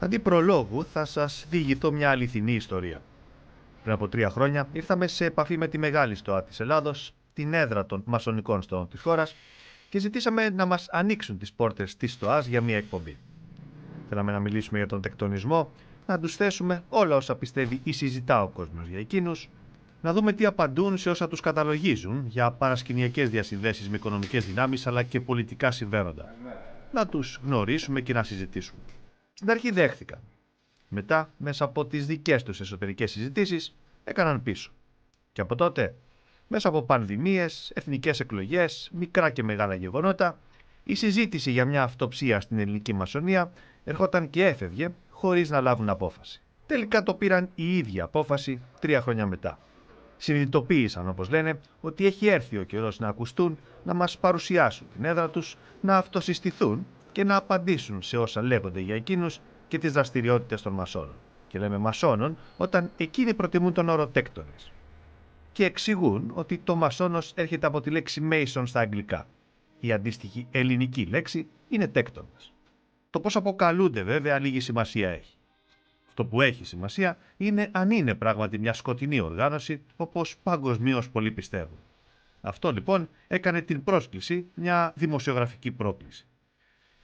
Αντί προλόγου, θα σας διηγηθώ μια αληθινή ιστορία. Πριν από 3 χρόνια ήρθαμε σε επαφή με τη μεγάλη στοά της Ελλάδος, την έδρα των μασονικών στοών της χώρας, και ζητήσαμε να μας ανοίξουν τις πόρτες της στοάς για μια εκπομπή. Θέλαμε να μιλήσουμε για τον τεκτονισμό, να τους θέσουμε όλα όσα πιστεύει ή συζητά ο κόσμος για εκείνους, να δούμε τι απαντούν σε όσα τους καταλογίζουν για παρασκηνιακές διασυνδέσεις με οικονομικές δυνάμεις αλλά και πολιτικά συμφέροντα. Να τους γνωρίσουμε και να συζητήσουμε. Στην αρχή δέχθηκαν. Μετά, μέσα από τις δικές τους εσωτερικές συζητήσεις, έκαναν πίσω. Και από τότε, μέσα από πανδημίες, εθνικές εκλογές, μικρά και μεγάλα γεγονότα, η συζήτηση για μια αυτοψία στην ελληνική μασονία ερχόταν και έφευγε χωρίς να λάβουν απόφαση. Τελικά το πήραν η ίδια απόφαση 3 χρόνια μετά. Συνειδητοποίησαν, όπως λένε, ότι έχει έρθει ο καιρός να ακουστούν, να μας παρουσιάσουν την έδρα τους, να αυτοσυστηθούν και να απαντήσουν σε όσα λέγονται για εκείνους και τις δραστηριότητες των μασόνων. Και λέμε μασόνων όταν εκείνοι προτιμούν τον όρο τέκτονες. Και εξηγούν ότι το μασόνος έρχεται από τη λέξη mason στα αγγλικά. Η αντίστοιχη ελληνική λέξη είναι τέκτονας. Το πώς αποκαλούνται βέβαια λίγη σημασία έχει. Αυτό που έχει σημασία είναι αν είναι πράγματι μια σκοτεινή οργάνωση, όπως παγκοσμίως πολλοί πιστεύουν. Αυτό λοιπόν έκανε την πρόσκληση μια δημοσιογραφική πρόκληση.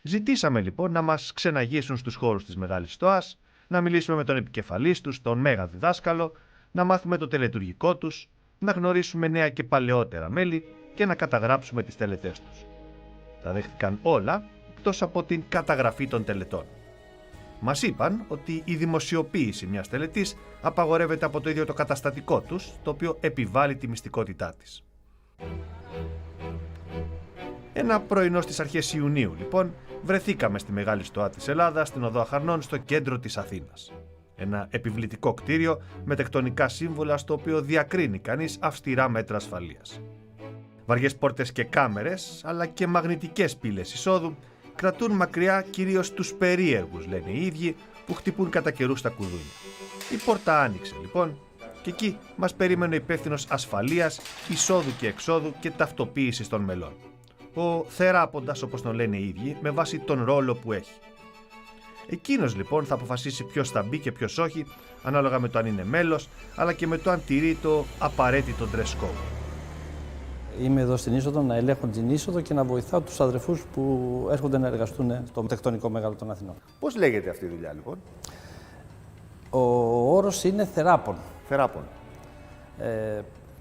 Ζητήσαμε λοιπόν να μας ξεναγήσουν στους χώρους της Μεγάλης Στοάς, να μιλήσουμε με τον επικεφαλής τους, τον μέγα διδάσκαλο, να μάθουμε το τελετουργικό τους, να γνωρίσουμε νέα και παλαιότερα μέλη και να καταγράψουμε τις τελετές τους. Τα δέχτηκαν όλα, εκτός από την καταγραφή των τελετών. Μας είπαν ότι η δημοσιοποίηση μιας τελετής απαγορεύεται από το ίδιο το καταστατικό τους, το οποίο επιβάλλει τη μυστικότητά της. Ένα πρωινό στις αρχές Ιουνίου, λοιπόν, βρεθήκαμε στη Μεγάλη Στοά της Ελλάδας, στην Οδό Αχαρνών, στο κέντρο της Αθήνας. Ένα επιβλητικό κτίριο με τεκτονικά σύμβολα, στο οποίο διακρίνει κανείς αυστηρά μέτρα ασφαλείας. Βαριές πόρτες και κάμερες, αλλά και μαγνητικές πύλες εισόδου, κρατούν μακριά κυρίως τους περίεργους, λένε οι ίδιοι, που χτυπούν κατά καιρούς στα κουδούνια. Η πόρτα άνοιξε λοιπόν και εκεί μας περίμενε ο υπεύθυνος ασφαλείας, εισόδου και εξόδου και ταυτοποίησης των μελών. Ο θεράποντας, όπως τον λένε οι ίδιοι, με βάση τον ρόλο που έχει. Εκείνος λοιπόν θα αποφασίσει ποιος θα μπει και ποιος όχι, ανάλογα με το αν είναι μέλος, αλλά και με το αν τηρεί το απαραίτητο dress code. Είμαι εδώ στην είσοδο να ελέγχω την είσοδο και να βοηθάω τους αδερφούς που έρχονται να εργαστούν στο τεκτονικό μέγαλο των Αθηνών. Πώς λέγεται αυτή η δουλειά, λοιπόν? Ο όρος είναι θεράπων. Θεράπων.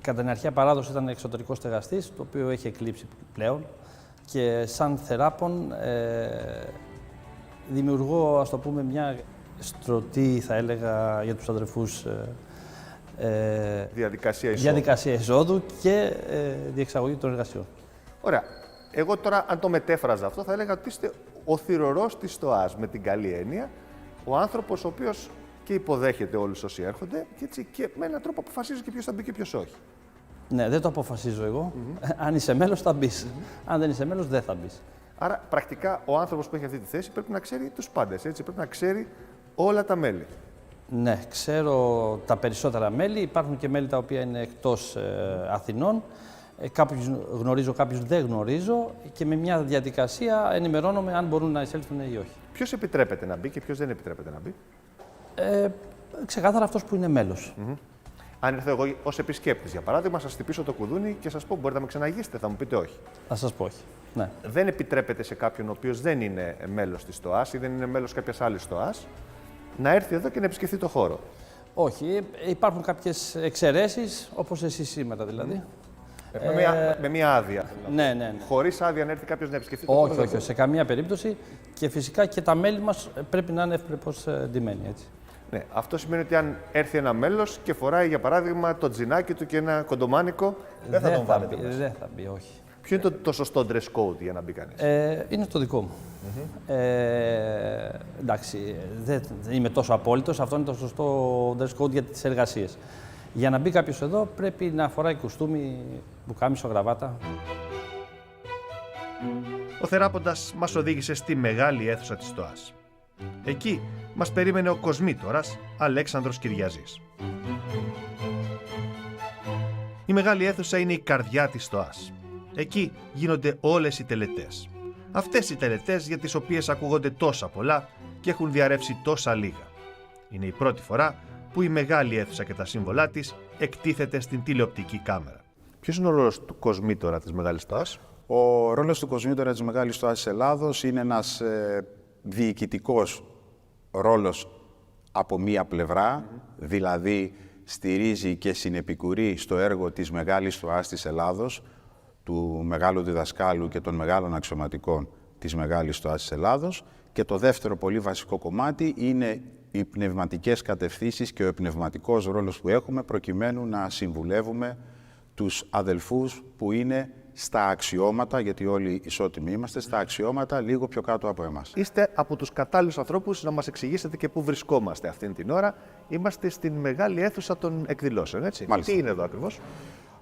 Κατά την αρχαία παράδοση ήταν εξωτερικός στεγαστής, το οποίο έχει εκλείψει πλέον. Και σαν θεράπων δημιουργώ, ας το πούμε, μια στρωτή, θα έλεγα, για τους αδερφούς διαδικασία εισόδου και διεξαγωγή των εργασιών. Ωραία. Εγώ τώρα, αν το μετέφραζα αυτό, θα έλεγα ότι είστε ο θυρωρός της στοάς, με την καλή έννοια, ο άνθρωπος ο οποίος και υποδέχεται όλους όσοι έρχονται και έτσι και με έναν τρόπο αποφασίζει και ποιος θα μπει και ποιος όχι. Ναι, δεν το αποφασίζω εγώ. Αν είσαι μέλος θα μπεις. Αν δεν είσαι μέλος δεν θα μπεις. Άρα, πρακτικά, ο άνθρωπος που έχει αυτή τη θέση πρέπει να ξέρει τους πάντες, έτσι, πρέπει να ξέρει όλα τα μέλη. Ναι, ξέρω τα περισσότερα μέλη. Υπάρχουν και μέλη τα οποία είναι εκτός Αθηνών. Κάποιους γνωρίζω, κάποιους δεν γνωρίζω και με μια διαδικασία ενημερώνομαι αν μπορούν να εισέλθουν ή όχι. Ποιος επιτρέπεται να μπει και ποιος δεν επιτρέπεται να μπει? Ξεκάθαρα αυτός που είναι μέλος. Αν έρθω εγώ ως επισκέπτης, για παράδειγμα, σας χτυπήσω το κουδούνι και σας πω: μπορείτε να με ξαναγήσετε, θα μου πείτε όχι. Θα σας πω όχι. Ναι. Δεν επιτρέπεται σε κάποιον ο οποίος δεν είναι μέλος της στοάς ή δεν είναι μέλος κάποιας άλλης στοάς να έρθει εδώ και να επισκεφθεί το χώρο. Όχι. Υπάρχουν κάποιες εξαιρέσεις, όπως εσείς σήμερα δηλαδή. Με μία άδεια. Ναι. Χωρίς άδεια να έρθει κάποιος να επισκεφθεί το χώρο. Όχι, σε καμία περίπτωση. Και φυσικά και τα μέλη μας πρέπει να είναι ευπρεπώς ντυμένοι, έτσι. Ναι, αυτό σημαίνει ότι αν έρθει ένα μέλος και φοράει, για παράδειγμα, το τζινάκι του και ένα κοντομάνικο, δεν θα τον βάλετε μέσα. Δεν θα μπει, όχι. Ποιο είναι το σωστό dress code για να μπει κανείς? Είναι το δικό μου. Εντάξει, δεν είμαι τόσο απόλυτος. Αυτό είναι το σωστό dress code για τις εργασίες. Για να μπει κάποιος εδώ πρέπει να φοράει κουστούμι, μπουκάμισο, γραβάτα. Ο θεράποντας μας οδήγησε στη μεγάλη αίθουσα της στοάς. Εκεί μας περίμενε ο κοσμήτορας Αλέξανδρος Κυριαζής. Η μεγάλη αίθουσα είναι η καρδιά της στοάς. Εκεί γίνονται όλες οι τελετές. Αυτές οι τελετές για τις οποίες ακούγονται τόσα πολλά και έχουν διαρρεύσει τόσα λίγα. Είναι η πρώτη φορά που η μεγάλη αίθουσα και τα σύμβολά της εκτίθεται στην τηλεοπτική κάμερα. Ποιος είναι ο ρόλος του κοσμήτωρα της Μεγάλης Στοάς? Ο ρόλος του κοσμήτωρα της Μεγάλης Στοάς της Ελλάδος είναι ένας διοικητικός ρόλος από μία πλευρά, δηλαδή στηρίζει και συνεπικουρεί στο έργο της Μεγάλης Στοάς της Ελλάδος, του μεγάλου διδασκάλου και των μεγάλων αξιωματικών της Μεγάλης Στοάς της Ελλάδος, και το δεύτερο πολύ βασικό κομμάτι είναι οι πνευματικές κατευθύνσεις και ο πνευματικός ρόλος που έχουμε προκειμένου να συμβουλεύουμε τους αδελφούς που είναι στα αξιώματα, γιατί όλοι ισότιμοι είμαστε, στα αξιώματα λίγο πιο κάτω από εμάς. Είστε από τους κατάλληλους ανθρώπους να μας εξηγήσετε και πού βρισκόμαστε αυτήν την ώρα. Είμαστε στην μεγάλη αίθουσα των εκδηλώσεων, έτσι. Μάλιστα. Τι είναι εδώ ακριβώς?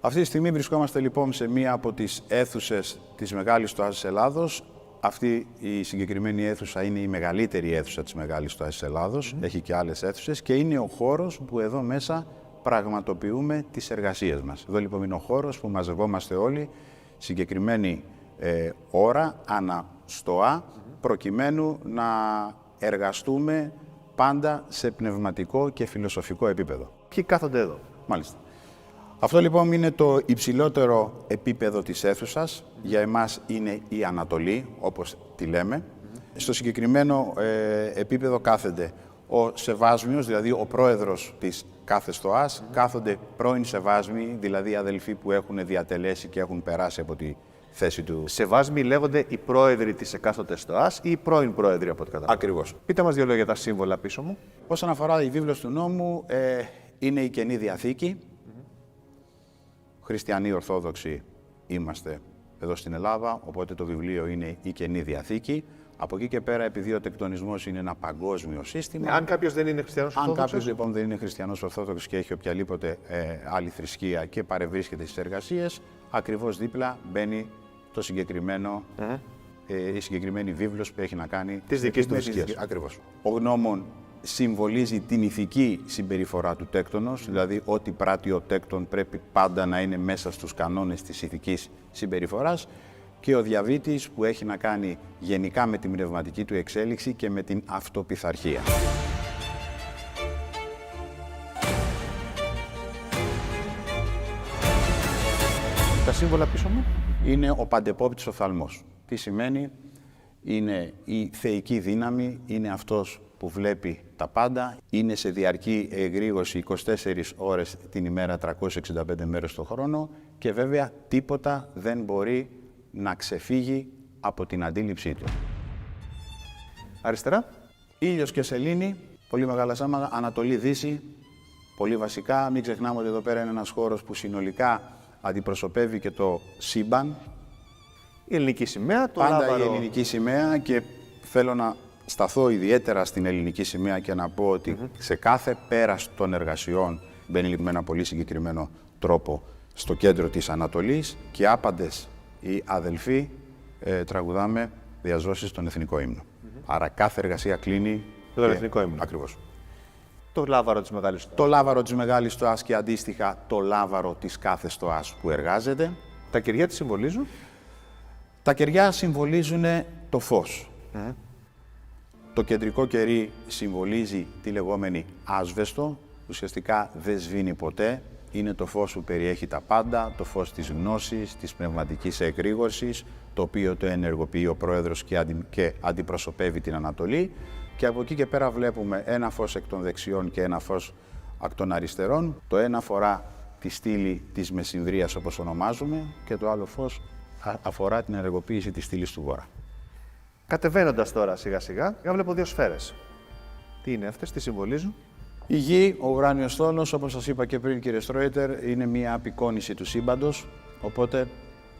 Αυτή τη στιγμή βρισκόμαστε λοιπόν σε μία από τις αίθουσες της Μεγάλης Στοάς της Ελλάδος. Αυτή η συγκεκριμένη αίθουσα είναι η μεγαλύτερη αίθουσα της Μεγάλης Στοάς της Ελλάδος. Έχει και άλλες αίθουσες και είναι ο χώρος που εδώ μέσα πραγματοποιούμε τις εργασίες μας. Εδώ λοιπόν είναι ο χώρος που μαζευόμαστε όλοι συγκεκριμένη ώρα, ανά στοά, προκειμένου να εργαστούμε πάντα σε πνευματικό και φιλοσοφικό επίπεδο. Ποιοι κάθονται εδώ? Μάλιστα. Αυτό λοιπόν είναι το υψηλότερο επίπεδο της αίθουσας. Για εμάς είναι η Ανατολή, όπως τη λέμε. Στο συγκεκριμένο επίπεδο κάθεται ο Σεβάσμιος, δηλαδή ο πρόεδρος της κάθε στοάς, κάθονται πρώην Σεβάσμοι, δηλαδή αδελφοί που έχουν διατελέσει και έχουν περάσει από τη θέση του. Σεβάσμοι λέγονται οι πρόεδροι της εκάστοτε στοάς ή οι πρώην πρόεδροι, από ό,τι καταλαβαίνω. Ακριβώς. Πείτε μας δύο λόγια για τα σύμβολα πίσω μου. Όσον αφορά η βίβλος του νόμου, είναι η Καινή Διαθήκη. Χριστιανοί Ορθόδοξοι είμαστε εδώ στην Ελλάδα, οπότε το βιβλίο είναι η Καινή Διαθήκη. Από εκεί και πέρα, επειδή ο τεκτονισμός είναι ένα παγκόσμιο σύστημα. Αν κάποιος δεν είναι χριστιανός Ορθόδοξος. Αν κάποιος λοιπόν δεν είναι χριστιανός Ορθόδοξος και έχει οποιαδήποτε άλλη θρησκεία και παρευρίσκεται στις εργασίες, ακριβώς δίπλα μπαίνει το συγκεκριμένο, η συγκεκριμένη βίβλος που έχει να κάνει της δικής του θρησκείας. Ακριβώς. Ο γνώμων συμβολίζει την ηθική συμπεριφορά του τέκτονος, δηλαδή ό,τι πράττει ο τέκτον πρέπει πάντα να είναι μέσα στους κανόνες της ηθικής συμπεριφοράς, και ο διαβήτης που έχει να κάνει γενικά με την πνευματική του εξέλιξη και με την αυτοπιθαρχία. Τα σύμβολα πίσω μου είναι ο παντεπόπτης οφθαλμός. Τι σημαίνει? Είναι η θεϊκή δύναμη, είναι αυτός που βλέπει τα πάντα, είναι σε διαρκή εγρήγορση 24 ώρες την ημέρα, 365 μέρες το χρόνο, και βέβαια τίποτα δεν μπορεί να ξεφύγει από την αντίληψή του. Αριστερά. Ήλιος και σελήνη, πολύ μεγάλα σάματα, Ανατολή-Δύση, πολύ βασικά. Μην ξεχνάμε ότι εδώ πέρα είναι ένας χώρος που συνολικά αντιπροσωπεύει και το σύμπαν. Η ελληνική σημαία, το πάντα λάβαρο. η ελληνική σημαία, και θέλω να σταθώ ιδιαίτερα στην ελληνική σημαία και να πω ότι σε κάθε πέρας των εργασιών μπαίνει με ένα πολύ συγκεκριμένο τρόπο στο κέντρο της Ανατολής, και άπαντες οι αδελφοί τραγουδάμε διαζώσεις στον εθνικό ύμνο. Άρα κάθε εργασία κλείνει τον εθνικό ύμνο. Ακριβώς. Το λάβαρο της Μεγάλης Στοάς. Το λάβαρο της Μεγάλης Στοάς και αντίστοιχα το λάβαρο της κάθε στοάς που εργάζεται. Τα κεριά τι συμβολίζουν? Τα κεριά συμβολίζουν το φως. Το κεντρικό κερί συμβολίζει τη λεγόμενη άσβεστο, ουσιαστικά δεν σβήνει ποτέ. Είναι το φως που περιέχει τα πάντα, το φως της γνώσης, της πνευματικής εγρήγορσης, το οποίο το ενεργοποιεί ο πρόεδρος και αντιπροσωπεύει την Ανατολή. Και από εκεί και πέρα βλέπουμε ένα φως εκ των δεξιών και ένα φως εκ των αριστερών. Το ένα αφορά τη στήλη της Μεσημβρίας, όπως ονομάζουμε, και το άλλο φως αφορά την ενεργοποίηση της στήλης του Βορρά. Κατεβαίνοντας τώρα σιγά σιγά, βλέπω δύο σφαίρες. Τι είναι αυτές, τι συμβολίζουν? Η Γη, ο ουράνιος στόλος, όπως σας είπα και πριν, κύριε Στρόιτερ, είναι μια απεικόνιση του σύμπαντος, οπότε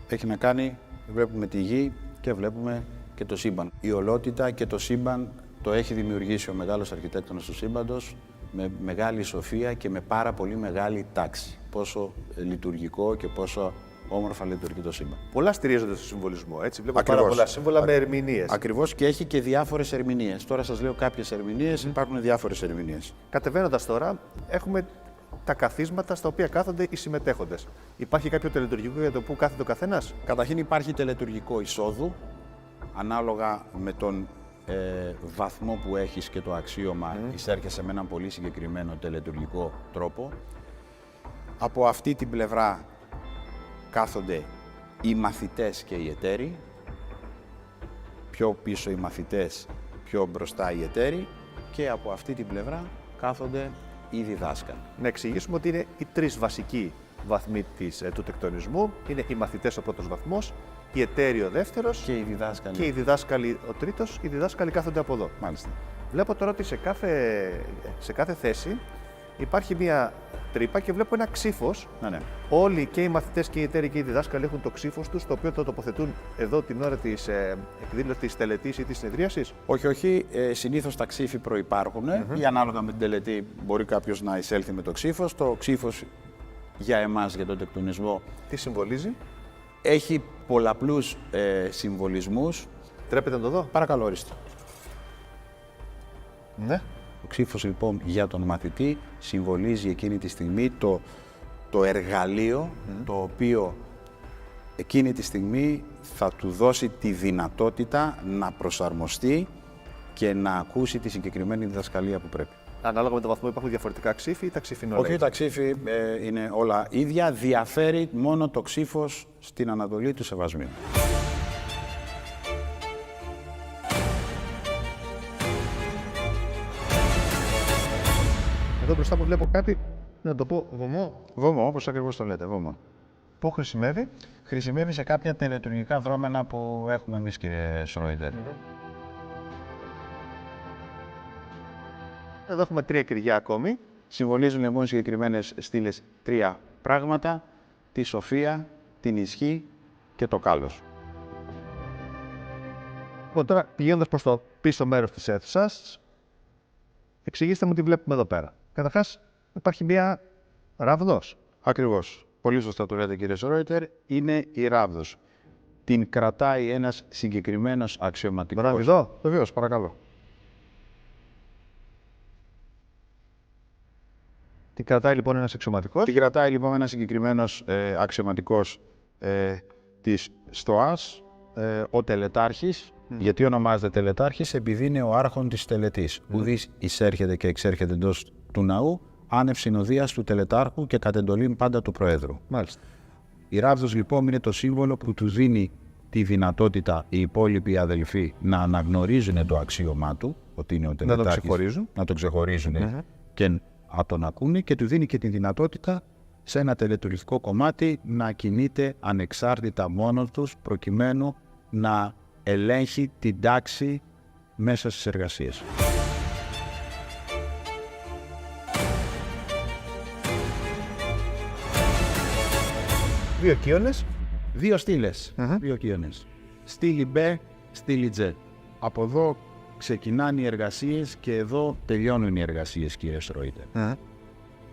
έχει να κάνει, βλέπουμε τη Γη και βλέπουμε και το σύμπαν. Η ολότητα και το σύμπαν το έχει δημιουργήσει ο μεγάλος αρχιτέκτονας του σύμπαντος με μεγάλη σοφία και με πάρα πολύ μεγάλη τάξη. Πόσο λειτουργικό και πόσο όμορφα λειτουργεί το σύμπαν. Πολλά στηρίζονται στο συμβολισμό, έτσι. Βλέπω Ακριβώς. πάρα πολλά σύμβολα με ερμηνείες. Ακριβώς, και έχει και διάφορες ερμηνείες. Τώρα σας λέω κάποιες ερμηνείες, υπάρχουν διάφορες ερμηνείες. Κατεβαίνοντας τώρα, έχουμε τα καθίσματα στα οποία κάθονται οι συμμετέχοντες. Υπάρχει κάποιο τελετουργικό για το που κάθεται ο καθένας? Καταρχήν υπάρχει τελετουργικό εισόδου, ανάλογα με τον βαθμό που έχεις και το αξίωμα εισέρχεσαι με έναν πολύ συγκεκριμένο τελετουργικό τρόπο. Από αυτή την πλευρά κάθονται οι μαθητές και οι εταίροι. Πιο πίσω οι μαθητές, πιο μπροστά οι εταίροι. Και από αυτή την πλευρά κάθονται οι διδάσκαλοι. Να εξηγήσουμε ότι είναι οι τρεις βασικοί βαθμοί του τεκτονισμού. Είναι οι μαθητές ο πρώτος βαθμός, οι εταίροι ο δεύτερος Και οι διδάσκαλοι. και οι διδάσκαλοι ο τρίτος. Οι διδάσκαλοι κάθονται από εδώ. Μάλιστα. Βλέπω τώρα ότι σε κάθε θέση υπάρχει μία τρύπα και βλέπω ένα ξύφος. Ναι. Όλοι και οι μαθητές και οι εταίροι και οι διδάσκαλοι έχουν το ξύφος τους, το οποίο το τοποθετούν εδώ την ώρα της εκδήλωσης της τελετής ή της συνεδρίασης. Όχι. Συνήθως τα ξύφη προϋπάρχουν ή ανάλογα με την τελετή μπορεί κάποιος να εισέλθει με το ξύφος. Το ξύφος για εμάς, για τον τεκτονισμό, Τι συμβολίζει? έχει πολλαπλούς συμβολισμούς. Τρέπετε να το δω. Παρακαλώ, ορίστε. Ναι. Το ξύφος λοιπόν για τον μαθητή συμβολίζει εκείνη τη στιγμή το εργαλείο το οποίο εκείνη τη στιγμή θα του δώσει τη δυνατότητα να προσαρμοστεί και να ακούσει τη συγκεκριμένη διδασκαλία που πρέπει. Ανάλογα με το βαθμό υπάρχουν διαφορετικά ξύφη ή τα ξύφη είναι όλα Όχι, ίδια? τα ξύφη είναι όλα ίδια, διαφέρει μόνο το ξύφος στην ανατολή του Σεβασμίου. Εδώ μπροστά μου βλέπω κάτι, να το πω, βωμό. Βωμό, όπως ακριβώς το λέτε, βωμό. Πού χρησιμεύει? Χρησιμεύει σε κάποια τελετουργικά δρόμενα που έχουμε εμείς, κύριε Σρόιντερ. Εδώ έχουμε 3 κυριά ακόμη. Συμβολίζουν λοιπόν συγκεκριμένες στήλες 3 πράγματα, τη σοφία, την ισχύ και το κάλος. Λοιπόν, τώρα πηγαίνοντας προς το πίσω μέρος της αίθουσας, εξηγήστε μου τι βλέπουμε εδώ πέρα. Καταρχάς, υπάρχει μία ράβδος. Ακριβώς. Πολύ σωστά το λέτε, κύριε Σρόιντερ, είναι η ράβδος. Την κρατάει ένας συγκεκριμένος αξιωματικός. Μπορώ να τη δω? Βεβαίως, παρακαλώ. Την κρατάει λοιπόν ένας αξιωματικός. Την κρατάει λοιπόν ένας συγκεκριμένος αξιωματικός της ΣΤΟΑΣ, ο τελετάρχης. Γιατί ονομάζεται τελετάρχης? Επειδή είναι ο άρχον της τελετής. Ουδής εισέρχεται και εξέρχεται εντός του ναού, άνευ συνοδείας του τελετάρχου και κατ' εντολήν πάντα του Προέδρου. Μάλιστα. Η ράβδος λοιπόν είναι το σύμβολο που του δίνει τη δυνατότητα οι υπόλοιποι αδελφοί να αναγνωρίζουν το αξίωμά του, ότι είναι ο τελετάρχης. Να το ξεχωρίζουν και να τον ακούνε, και του δίνει και τη δυνατότητα σε ένα τελετουργικό κομμάτι να κινείται ανεξάρτητα μόνος τους, προκειμένου να ελέγχει την τάξη μέσα στις εργασίες. Δύο κύονες. Δύο στήλες, δύο κύονες. Στήλη B, στήλη J. Από εδώ ξεκινάνε οι εργασίες και εδώ τελειώνουν οι εργασίες, κύριε Σρόιντερ.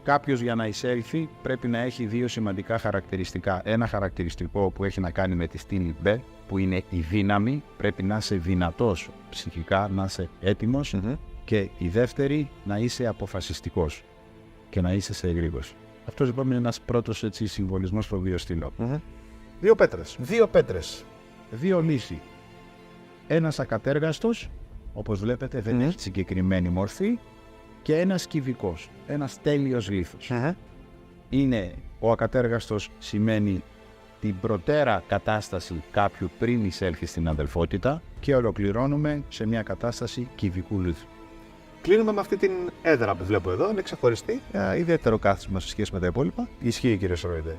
Κάποιος για να εισέλθει πρέπει να έχει δύο σημαντικά χαρακτηριστικά. Ένα χαρακτηριστικό που έχει να κάνει με τη στήλη B, που είναι η δύναμη, πρέπει να είσαι δυνατός ψυχικά, να είσαι έτοιμος, και η δεύτερη, να είσαι αποφασιστικός και να είσαι σε εγρήγορση. Αυτός λοιπόν είναι ένας πρώτος συμβολισμός των δύο στήλων. Δύο πέτρες. Δύο πέτρες, δύο λύσοι. Ένας ακατέργαστος, όπως βλέπετε δεν έχει συγκεκριμένη μορφή, και ένας κυβικός, ένας τέλειος λίθος. Είναι ο ακατέργαστος, σημαίνει την προτέρα κατάσταση κάποιου πριν εισέλθει στην αδελφότητα, και ολοκληρώνουμε σε μια κατάσταση κυβικού λίθου. Κλείνουμε με αυτή την έδρα που βλέπω εδώ, είναι ξεχωριστή, ιδιαίτερο κάθισμα σε σχέση με τα υπόλοιπα. Ισχύει, κύριε Σρόιντερ.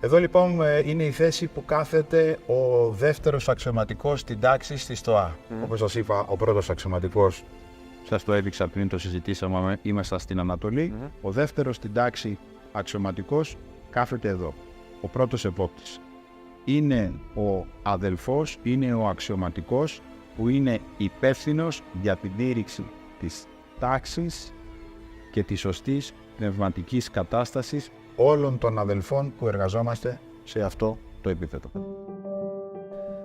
Εδώ λοιπόν είναι η θέση που κάθεται ο δεύτερος αξιωματικός στην τάξη στη ΣΤΟΑ. Όπως σας είπα, ο πρώτος αξιωματικός, σας το έδειξα πριν το συζητήσαμε, είμαστε στην Ανατολή. Ο δεύτερος στην τάξη αξιωματικός κάθεται εδώ. Ο πρώτος επόπτης. Είναι ο αδελφός, είναι ο αξιωματικός που είναι υπεύθυνος για την τήρηξη της τάξης και της σωστής πνευματικής κατάστασης όλων των αδελφών που εργαζόμαστε σε αυτό το επίπεδο.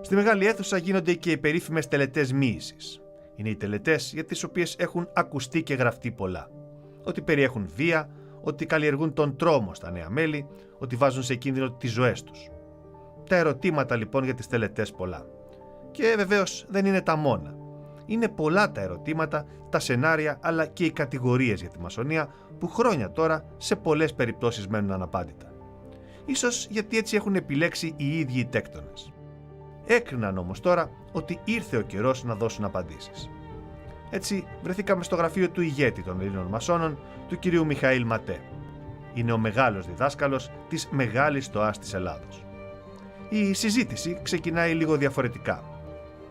Στη μεγάλη αίθουσα γίνονται και οι περίφημες τελετές μοίησης. Είναι οι τελετές για τις οποίες έχουν ακουστεί και γραφτεί πολλά. Ότι περιέχουν βία, ότι καλλιεργούν τον τρόμο στα νέα μέλη, ότι βάζουν σε κίνδυνο τις ζωές τους. Τα ερωτήματα λοιπόν για τις τελετές πολλά. Και βεβαίως δεν είναι τα μόνα. είναι πολλά τα ερωτήματα, τα σενάρια αλλά και οι κατηγορίες για τη μασονία που χρόνια τώρα σε πολλές περιπτώσεις μένουν αναπάντητα. Ίσως γιατί έτσι έχουν επιλέξει οι ίδιοι οι τέκτονες. Έκριναν όμως τώρα ότι ήρθε ο καιρός να δώσουν απαντήσεις. Έτσι βρεθήκαμε στο γραφείο του ηγέτη των Ελλήνων μασόνων, του κυρίου Μιχαήλ Ματέ. Είναι ο μεγάλος διδάσκαλος της Μεγάλης Στοάς της Ελλάδος. Η συζήτηση ξεκινάει λίγο διαφορετικά.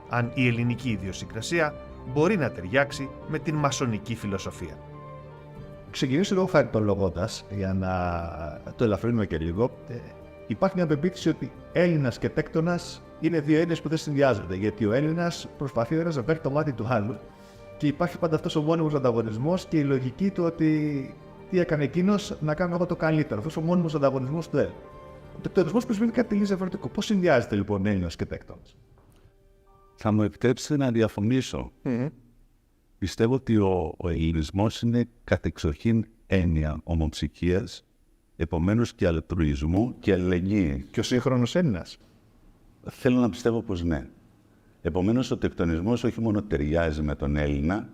Αν η ελληνική ιδιοσυγκρασία μπορεί να ταιριάξει με την μασονική φιλοσοφία. Ξεκινήσω λίγο χαριτολογώντας, για να το ελαφρύνουμε και λίγο. Υπάρχει μια πεποίθηση ότι Έλληνας και τέκτονας είναι δύο Έλληνες που δεν συνδυάζονται. Γιατί ο Έλληνας προσπαθεί ο ένας να παίρνει το μάτι του άλλου και υπάρχει πάντα αυτός ο μόνιμος ανταγωνισμός και η λογική του ότι τι έκανε εκείνος να κάνω εγώ το καλύτερο. Αυτός ο μόνιμος ανταγωνισμός του Έλληνα. Ο τεκτονισμός προσφέρει κάτι τελείως διαφορετικό. Πώς συνδυάζεται λοιπόν Έλληνας και τέκτονας? Θα μου επιτρέψετε να διαφωνήσω. Πιστεύω ότι ο ελληνισμός είναι κατεξοχήν έννοια ομοψυχίας, επομένως και αλτρουισμού και αλληλεγγύη. Και ο σύγχρονος Έλληνας? Θέλω να πιστεύω πως ναι. Επομένως ο τεκτονισμός όχι μόνο ταιριάζει με τον Έλληνα,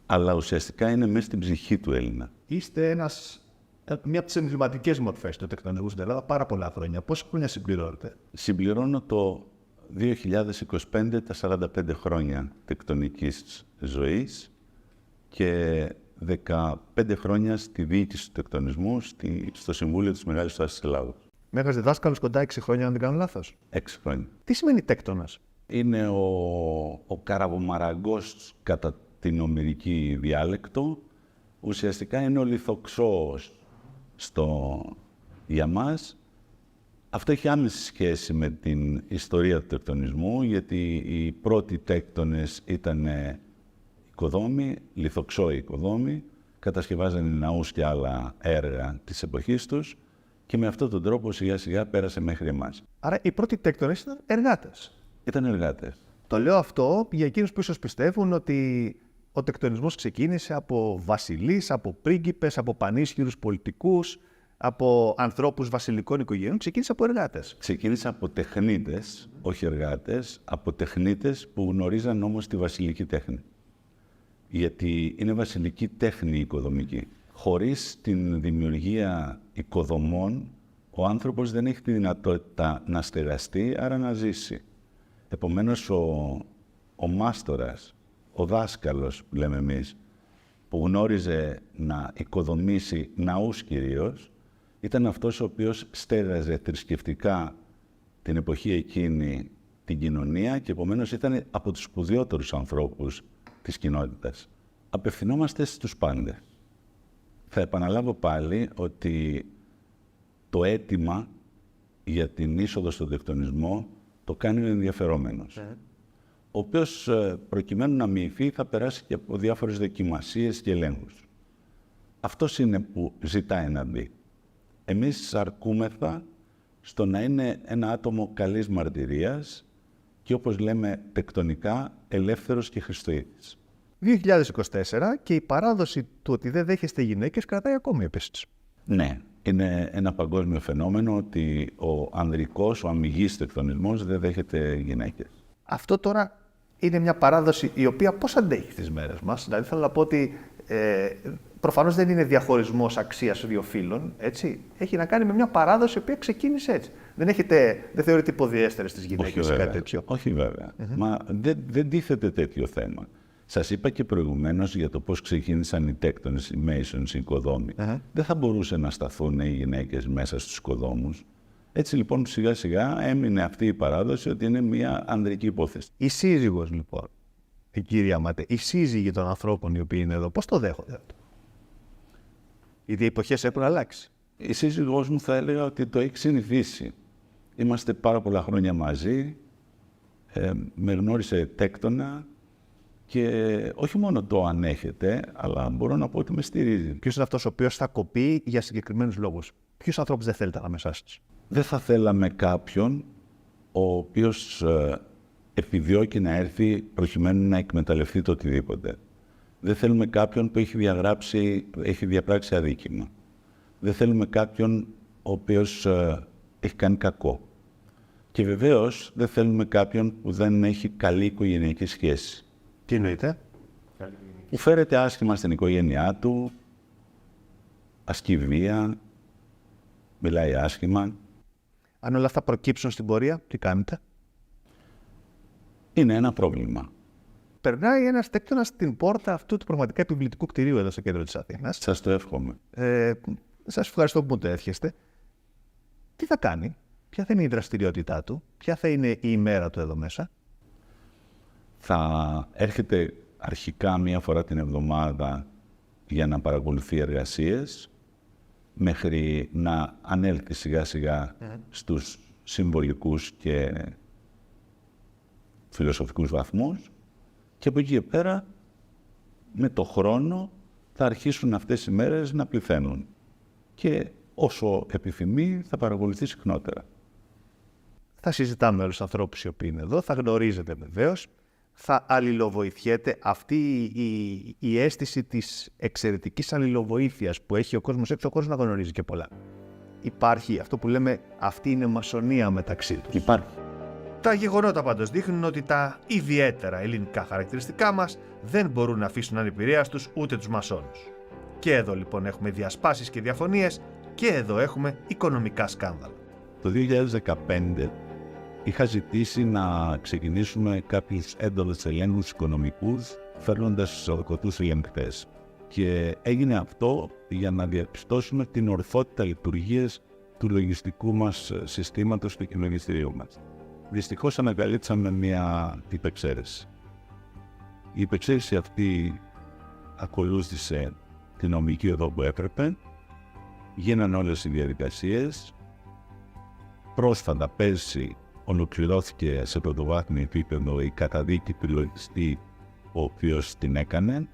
αλλά ουσιαστικά είναι μέσα στην ψυχή του Έλληνα. Είστε μια από τις εμβληματικές μορφές του τεκτονισμού στην Ελλάδα πάρα πολλά χρόνια. Πόσα χρόνια συμπληρώνετε? Συμπληρώνω το 2025 τα 45 χρόνια τεκτονικής ζωής και 15 χρόνια στη διοίκηση του τεκτονισμού στο Συμβούλιο της Μεγάλης Στοάς της Ελλάδος. Μέγας διδάσκαλος κοντά 6 χρόνια, αν δεν κάνω λάθος. 6 χρόνια. Τι σημαίνει τέκτονας? Είναι ο καραβομαραγκός κατά την ομηρική διάλεκτο. Ουσιαστικά είναι ο λιθοξώος για μας. Αυτό έχει άμεση σχέση με την ιστορία του τεκτονισμού, γιατί οι πρώτοι τέκτονες ήταν οικοδόμοι, λιθοξώοι οικοδόμοι, κατασκευάζανε ναούς και άλλα έργα της εποχής τους και με αυτόν τον τρόπο σιγά σιγά πέρασε μέχρι εμάς. Άρα οι πρώτοι τέκτονες ήταν εργάτες. Ήταν εργάτες. Το λέω αυτό για εκείνους που ίσως πιστεύουν ότι ο τεκτονισμός ξεκίνησε από βασιλείς, από πρίγκιπες, από πανίσχυρους πολιτικούς, από ανθρώπους βασιλικών οικογενειών. Ξεκίνησε από εργάτες. Ξεκίνησε από τεχνίτες, όχι εργάτες, από τεχνίτες που γνωρίζαν όμως τη βασιλική τέχνη. Γιατί είναι βασιλική τέχνη η οικοδομική. Χωρίς την δημιουργία οικοδομών, ο άνθρωπος δεν έχει τη δυνατότητα να στεγαστεί, άρα να ζήσει. Επομένως, ο μάστορας, ο δάσκαλος, που λέμε εμείς, που γνώριζε να οικοδομήσει ναούς κυρίως, ήταν αυτός ο οποίος στέγαζε θρησκευτικά την εποχή εκείνη την κοινωνία και επομένως ήταν από τους σπουδαιότερους ανθρώπους της κοινότητας. Απευθυνόμαστε στους πάντες. Θα επαναλάβω πάλι ότι το αίτημα για την είσοδο στον τεκτονισμό το κάνει ο ενδιαφερόμενος, ο οποίος προκειμένου να μοιηθεί θα περάσει και από διάφορες δοκιμασίες και ελέγχους. Αυτός είναι που ζητάει να μπει. Εμείς αρκούμεθα στο να είναι ένα άτομο καλής μαρτυρίας και όπως λέμε τεκτονικά ελεύθερος και χριστοίδης. 2024 και η παράδοση του ότι δεν δέχεστε γυναίκες κρατάει ακόμη επίσης. Ναι, είναι ένα παγκόσμιο φαινόμενο ότι ο ανδρικός, ο αμυγής τεκτονισμός δεν δέχεται γυναίκες. Αυτό τώρα είναι μια παράδοση η οποία πώς αντέχει τις μέρες μας. Δηλαδή θέλω να πω ότι προφανώς δεν είναι διαχωρισμός αξίας δύο φύλων, έτσι. Έχει να κάνει με μια παράδοση η οποία ξεκίνησε έτσι. Δεν θεωρείται υποδιέστερες τις γυναίκες ή κάτι τέτοιο. Όχι βέβαια. Μα δεν τίθεται τέτοιο θέμα. Σας είπα και προηγουμένως για το πώς ξεκίνησαν οι τέκτονες, οι masons, οι οικοδόμοι. Δεν θα μπορούσαν να σταθούν οι γυναίκες μέσα στους οικοδόμους. Έτσι λοιπόν σιγά σιγά έμεινε αυτή η παράδοση ότι είναι μια ανδρική υπόθεση. Η σύζυγος λοιπόν, η κυρία Ματέ, οι σύζυγοι των ανθρώπων οι οποίοι είναι εδώ, πώς το δέχονται αυτό? Οι εποχές έχουν αλλάξει. Η σύζυγός μου θα έλεγα ότι το έχει συνηθίσει. Είμαστε πάρα πολλά χρόνια μαζί, με γνώρισε τέκτονα και όχι μόνο το ανέχεται, αλλά μπορώ να πω ότι με στηρίζει. Ποιος είναι αυτός ο οποίος θα κοπεί για συγκεκριμένους λόγους? Ποιους ανθρώπους δεν θέλετε ανάμεσά σας? Δεν θα θέλαμε κάποιον ο οποίος επιδιώκει να έρθει προκειμένου να εκμεταλλευτεί το οτιδήποτε. Δεν θέλουμε κάποιον που έχει διαπράξει αδίκημα. Δεν θέλουμε κάποιον ο οποίος έχει κάνει κακό. Και βεβαίως δεν θέλουμε κάποιον που δεν έχει καλή οικογενειακή σχέση. Τι εννοείται? Που φέρεται άσχημα στην οικογένειά του, ασκεί βία, μιλάει άσχημα. Αν όλα αυτά προκύψουν στην πορεία, τι κάνετε? Είναι ένα πρόβλημα. Περνάει ένας τέκτονας στην πόρτα αυτού του πραγματικά επιβλητικού κτηρίου εδώ στο κέντρο της Αθήνας. Σας το εύχομαι. Σας ευχαριστώ που μου το εύχεστε. Τι θα κάνει, ποια θα είναι η δραστηριότητά του, ποια θα είναι η ημέρα του εδώ μέσα? Θα έρχεται αρχικά μία φορά την εβδομάδα για να παρακολουθεί εργασίες, μέχρι να ανέλθει σιγά σιγά στους συμβολικούς και φιλοσοφικούς βαθμούς, και από εκεί και πέρα με το χρόνο θα αρχίσουν αυτές οι μέρες να πληθαίνουν και όσο επιθυμεί θα παρακολουθεί συχνότερα. Θα συζητάμε με όλους τους ανθρώπους οι οποίοι είναι εδώ, θα γνωρίζετε βεβαίως, θα αλληλοβοηθιέται. Αυτή η αίσθηση της εξαιρετικής αλληλοβοήθειας που έχει ο κόσμος έξω, ο κόσμος να γνωρίζει και πολλά. Υπάρχει αυτό που λέμε, αυτή είναι μασονία μεταξύ τους. Υπάρχει. Τα γεγονότα πάντως δείχνουν ότι τα ιδιαίτερα ελληνικά χαρακτηριστικά μας δεν μπορούν να αφήσουν ανεπηρέαστους ούτε τους μασόνους. Και εδώ λοιπόν έχουμε διασπάσεις και διαφωνίες, και εδώ έχουμε οικονομικά σκάνδαλα. Το 2015 είχα ζητήσει να ξεκινήσουμε κάποιους έντονους ελέγχους οικονομικούς, φέρνοντας τους οδοκοτούς ελεγκτές. Και έγινε αυτό για να διαπιστώσουμε την ορθότητα λειτουργίας του λογιστικού μας συστήματος και του λογιστηρίου μας. Δυστυχώς ανακαλύψαμε μια υπεξαίρεση. Η υπεξαίρεση αυτή ακολούθησε την νομική οδό που έπρεπε, γίνανε όλες οι διαδικασίες. Πρόσφατα πέρσι ολοκληρώθηκε σε πρωτοβάθμιο επίπεδο η καταδίκη του λογιστή, ο οποίος την έκανε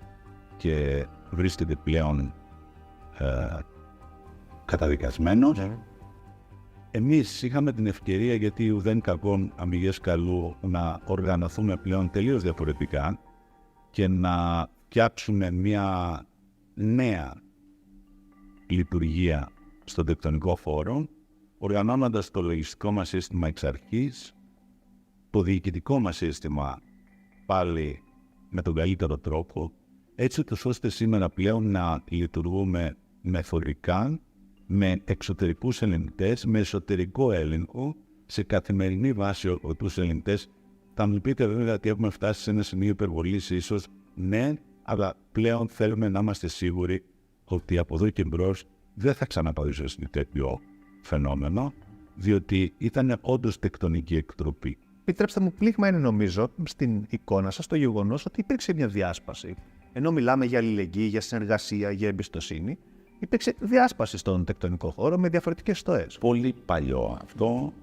και βρίσκεται πλέον καταδικασμένος. Εμείς είχαμε την ευκαιρία, γιατί ουδέν κακόν αμυγές καλού, να οργανωθούμε πλέον τελείως διαφορετικά και να φτιάξουμε μια νέα λειτουργία στον τεκτονικό χώρο, οργανώνοντας το λογιστικό μας σύστημα εξ αρχής, το διοικητικό μας σύστημα πάλι με τον καλύτερο τρόπο, έτσι ώστε σήμερα πλέον να λειτουργούμε μεθοδικά, με εξωτερικούς ελεγκτές, με εσωτερικό έλεγχο, σε καθημερινή βάση τους ελεγκτές. Θα μου πείτε βέβαια ότι έχουμε φτάσει σε ένα σημείο υπερβολής ίσως, ναι, αλλά πλέον θέλουμε να είμαστε σίγουροι ότι από εδώ και μπρος δεν θα ξαναπαρουσιαστεί τέτοιο φαινόμενο, διότι ήταν όντως τεκτονική εκτροπή. Επιτρέψτε μου, πλήγμα είναι νομίζω στην εικόνα σας το γεγονός ότι υπήρξε μια διάσπαση. Ενώ μιλάμε για αλληλεγγύη, για συνεργασία, για εμπιστοσύνη, υπήρξε διάσπαση στον τεκτονικό χώρο με διαφορετικές στοές. Πολύ παλιό αυτό.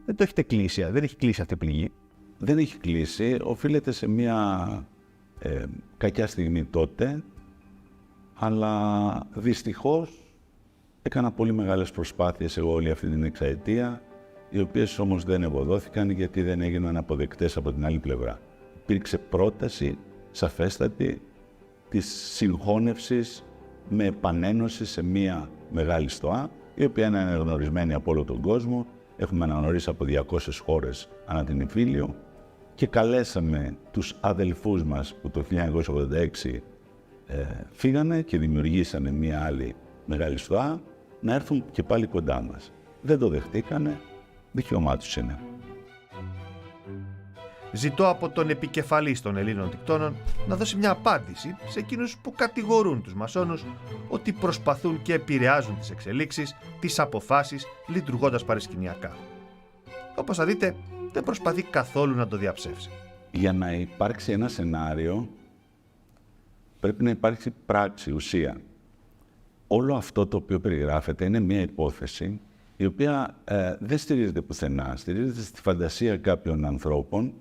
Δεν το έχετε κλείσει, δεν έχει κλείσει αυτή η πληγή. Δεν έχει κλείσει, οφείλεται σε μια κακιά στιγμή τότε, αλλά δυστυχώς έκανα πολύ μεγάλες προσπάθειες εγώ όλη αυτή την εξαετία, οι οποίες όμως δεν ευωδόθηκαν γιατί δεν έγιναν αποδεκτές από την άλλη πλευρά. Υπήρξε πρόταση σαφέστατη της συγχώνευσης με επανένωση σε μία μεγάλη στοά, η οποία είναι αναγνωρισμένη από όλο τον κόσμο. Έχουμε αναγνωρίσει από 200 χώρες ανά την Ιφίλιο και καλέσαμε τους αδελφούς μας που το 1986 φύγανε και δημιουργήσανε μία άλλη μεγάλη στοά να έρθουν και πάλι κοντά μας. Δεν το δεχτήκανε, δικαίωμά τους είναι. Ζητώ από τον επικεφαλής των Ελλήνων τεκτώνων να δώσει μια απάντηση σε εκείνους που κατηγορούν τους μασόνους ότι προσπαθούν και επηρεάζουν τις εξελίξεις, τις αποφάσεις, λειτουργώντας παρασκηνιακά. Όπως θα δείτε, δεν προσπαθεί καθόλου να το διαψεύσει. Για να υπάρξει ένα σενάριο, πρέπει να υπάρξει πράξη, ουσία. Όλο αυτό το οποίο περιγράφεται είναι μια υπόθεση η οποία δεν στηρίζεται πουθενά, στηρίζεται στη φαντασία κάποιων ανθρώπων,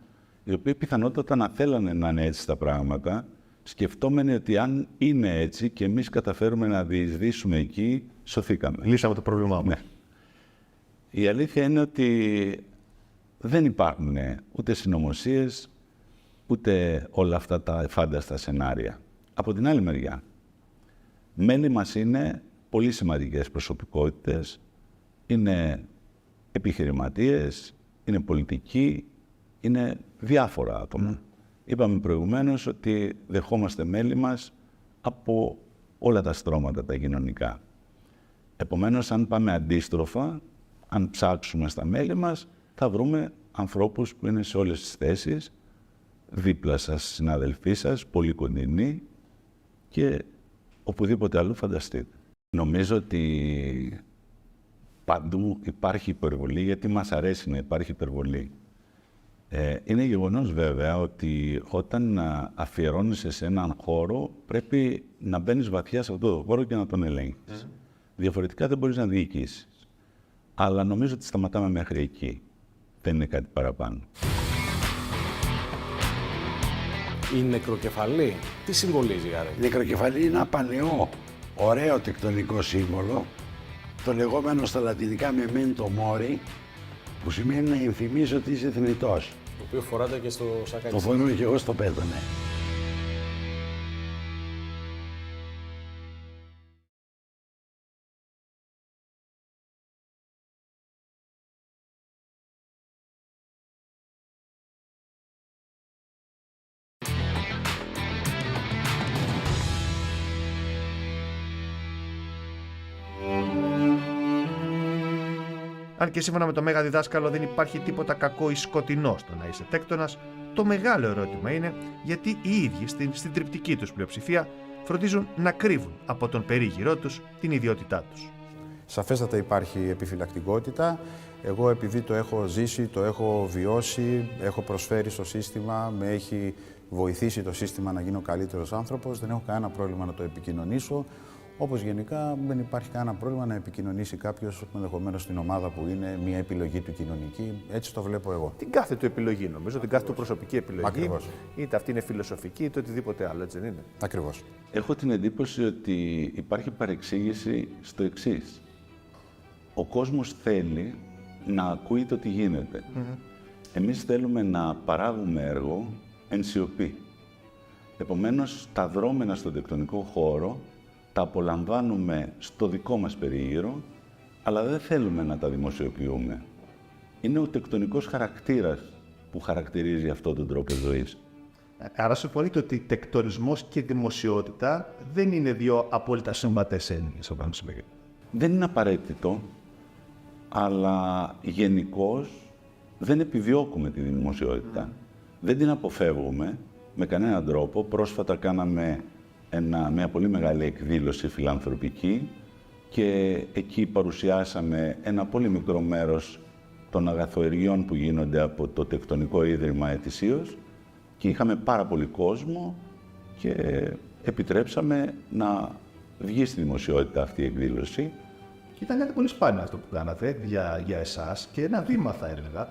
οι οποίοι πιθανότατα να θέλανε να είναι έτσι τα πράγματα, σκεφτόμενοι ότι αν είναι έτσι και εμείς καταφέρουμε να διεισδύσουμε εκεί, σωθήκαμε. Λύσαμε το πρόβλημά μας. Ναι. Η αλήθεια είναι ότι δεν υπάρχουν ούτε συνωμοσίες, ούτε όλα αυτά τα εφάνταστα σενάρια. Από την άλλη μεριά, μέλη μας είναι πολύ σημαντικές προσωπικότητες, είναι επιχειρηματίες, είναι πολιτικοί, είναι διάφορα άτομα. Είπαμε προηγουμένως ότι δεχόμαστε μέλη μας από όλα τα στρώματα τα κοινωνικά. Επομένως, αν πάμε αντίστροφα, αν ψάξουμε στα μέλη μας, θα βρούμε ανθρώπους που είναι σε όλες τις θέσεις, δίπλα σας, συναδελφοί σας, πολύ κοντινοί και οπουδήποτε αλλού φανταστείτε. Νομίζω ότι παντού υπάρχει υπερβολή, γιατί μας αρέσει να υπάρχει υπερβολή. Είναι γεγονός βέβαια ότι όταν αφιερώνεσαι σε έναν χώρο, πρέπει να μπαίνεις βαθιά σε αυτό το χώρο και να τον ελέγχεις. Διαφορετικά δεν μπορείς να διοικήσεις. Αλλά νομίζω ότι σταματάμε μέχρι εκεί. Δεν είναι κάτι παραπάνω. Η νεκροκεφαλή, τι συμβολίζει, άρα? Η νεκροκεφαλή είναι ένα παλαιό, ωραίο τεκτονικό σύμβολο, το λεγόμενο στα λατινικά memento mori, που σημαίνει να ενθυμίζει ότι είσαι θνητός. Το οποίο φοράτε και στο σακάκι. Το φορούμε και εγώ στο πέτο, ναι. Αν και σύμφωνα με το Μέγα Διδάσκαλο δεν υπάρχει τίποτα κακό ή σκοτεινό στο να είσαι τέκτονας, το μεγάλο ερώτημα είναι γιατί οι ίδιοι στην τριπτική τους πλειοψηφία φροντίζουν να κρύβουν από τον περίγυρό τους την ιδιότητά τους. Σαφέστατα υπάρχει επιφυλακτικότητα. Εγώ επειδή το έχω ζήσει, το έχω βιώσει, έχω προσφέρει στο σύστημα, με έχει βοηθήσει το σύστημα να γίνω καλύτερος άνθρωπος, δεν έχω κανένα πρόβλημα να το επικοινωνήσω. Όπως γενικά δεν υπάρχει κανένα πρόβλημα να επικοινωνήσει κάποιος ενδεχομένως στην ομάδα που είναι μια επιλογή του κοινωνική. Έτσι το βλέπω εγώ. Την κάθε του επιλογή, νομίζω, την κάθε του προσωπική επιλογή. Ακριβώς. Είτε αυτή είναι φιλοσοφική, είτε οτιδήποτε άλλο, έτσι δεν είναι? Ακριβώς. Έχω την εντύπωση ότι υπάρχει παρεξήγηση στο εξής. Ο κόσμος θέλει να ακούει το τι γίνεται. Εμείς θέλουμε να παράγουμε έργο εν σιωπή. Επομένως, τα δρόμενα στον τεκτονικό χώρο τα απολαμβάνουμε στο δικό μας περίγυρο, αλλά δεν θέλουμε να τα δημοσιοποιούμε. Είναι ο τεκτονικός χαρακτήρας που χαρακτηρίζει αυτόν τον τρόπο ζωής. Άρα συμφωνείτε ότι τεκτονισμός και δημοσιότητα δεν είναι δύο απόλυτα συμβατές έννοιες, όπως λέγεται. Δεν είναι απαραίτητο, αλλά γενικώς δεν επιδιώκουμε τη δημοσιότητα. Δεν την αποφεύγουμε με κανέναν τρόπο. Πρόσφατα κάναμε μια πολύ μεγάλη εκδήλωση φιλανθρωπική και εκεί παρουσιάσαμε ένα πολύ μικρό μέρος των αγαθοεργειών που γίνονται από το Τεκτονικό Ίδρυμα ετησίως και είχαμε πάρα πολύ κόσμο και επιτρέψαμε να βγει στη δημοσιότητα αυτή η εκδήλωση. Και ήταν κάτι πολύ σπάνιο αυτό που κάνατε για εσάς και ένα βήμα θα έλεγα.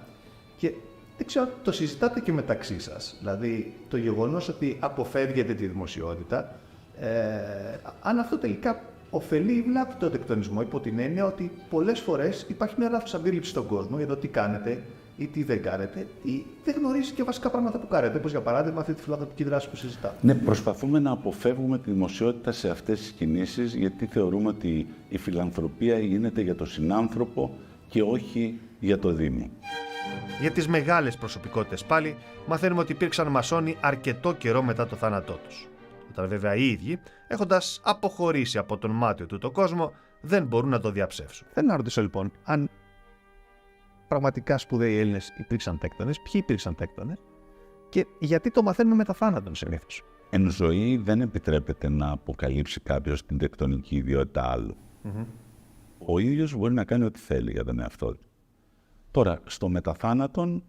Και δεν ξέρω, το συζητάτε και μεταξύ σας. Δηλαδή το γεγονός ότι αποφεύγετε τη δημοσιότητα, αν αυτό τελικά ωφελεί ή βλάπτει το τεκτονισμό, υπό την έννοια ότι πολλές φορές υπάρχει μια λάθος αντίληψη στον κόσμο για το τι κάνετε ή τι δεν κάνετε, ή δεν γνωρίζει και βασικά πράγματα που κάνετε, όπως για παράδειγμα αυτή τη φιλανθρωπική δράση που συζητάμε. Ναι, προσπαθούμε να αποφεύγουμε τη δημοσιότητα σε αυτές τις κινήσεις, γιατί θεωρούμε ότι η φιλανθρωπία γίνεται για τον συνάνθρωπο και όχι για το Δήμο. Για τις μεγάλες προσωπικότητες πάλι, μαθαίνουμε ότι υπήρξαν μασόνοι αρκετό καιρό μετά το θάνατό τους. Όταν βέβαια οι ίδιοι, έχοντας αποχωρήσει από τον μάτιο του το κόσμο, δεν μπορούν να το διαψεύσουν. Θέλω να ρωτήσω λοιπόν, αν πραγματικά σπουδαίοι Έλληνες υπήρξαν τέκτονες, ποιοι υπήρξαν τέκτονες και γιατί το μαθαίνουμε μετά θάνατον συνήθως. Εν ζωή δεν επιτρέπεται να αποκαλύψει κάποιος την τεκτονική ιδιότητα άλλου. Ο ίδιος μπορεί να κάνει ό,τι θέλει για τον εαυτό του. Τώρα, στο μεταθάνατον,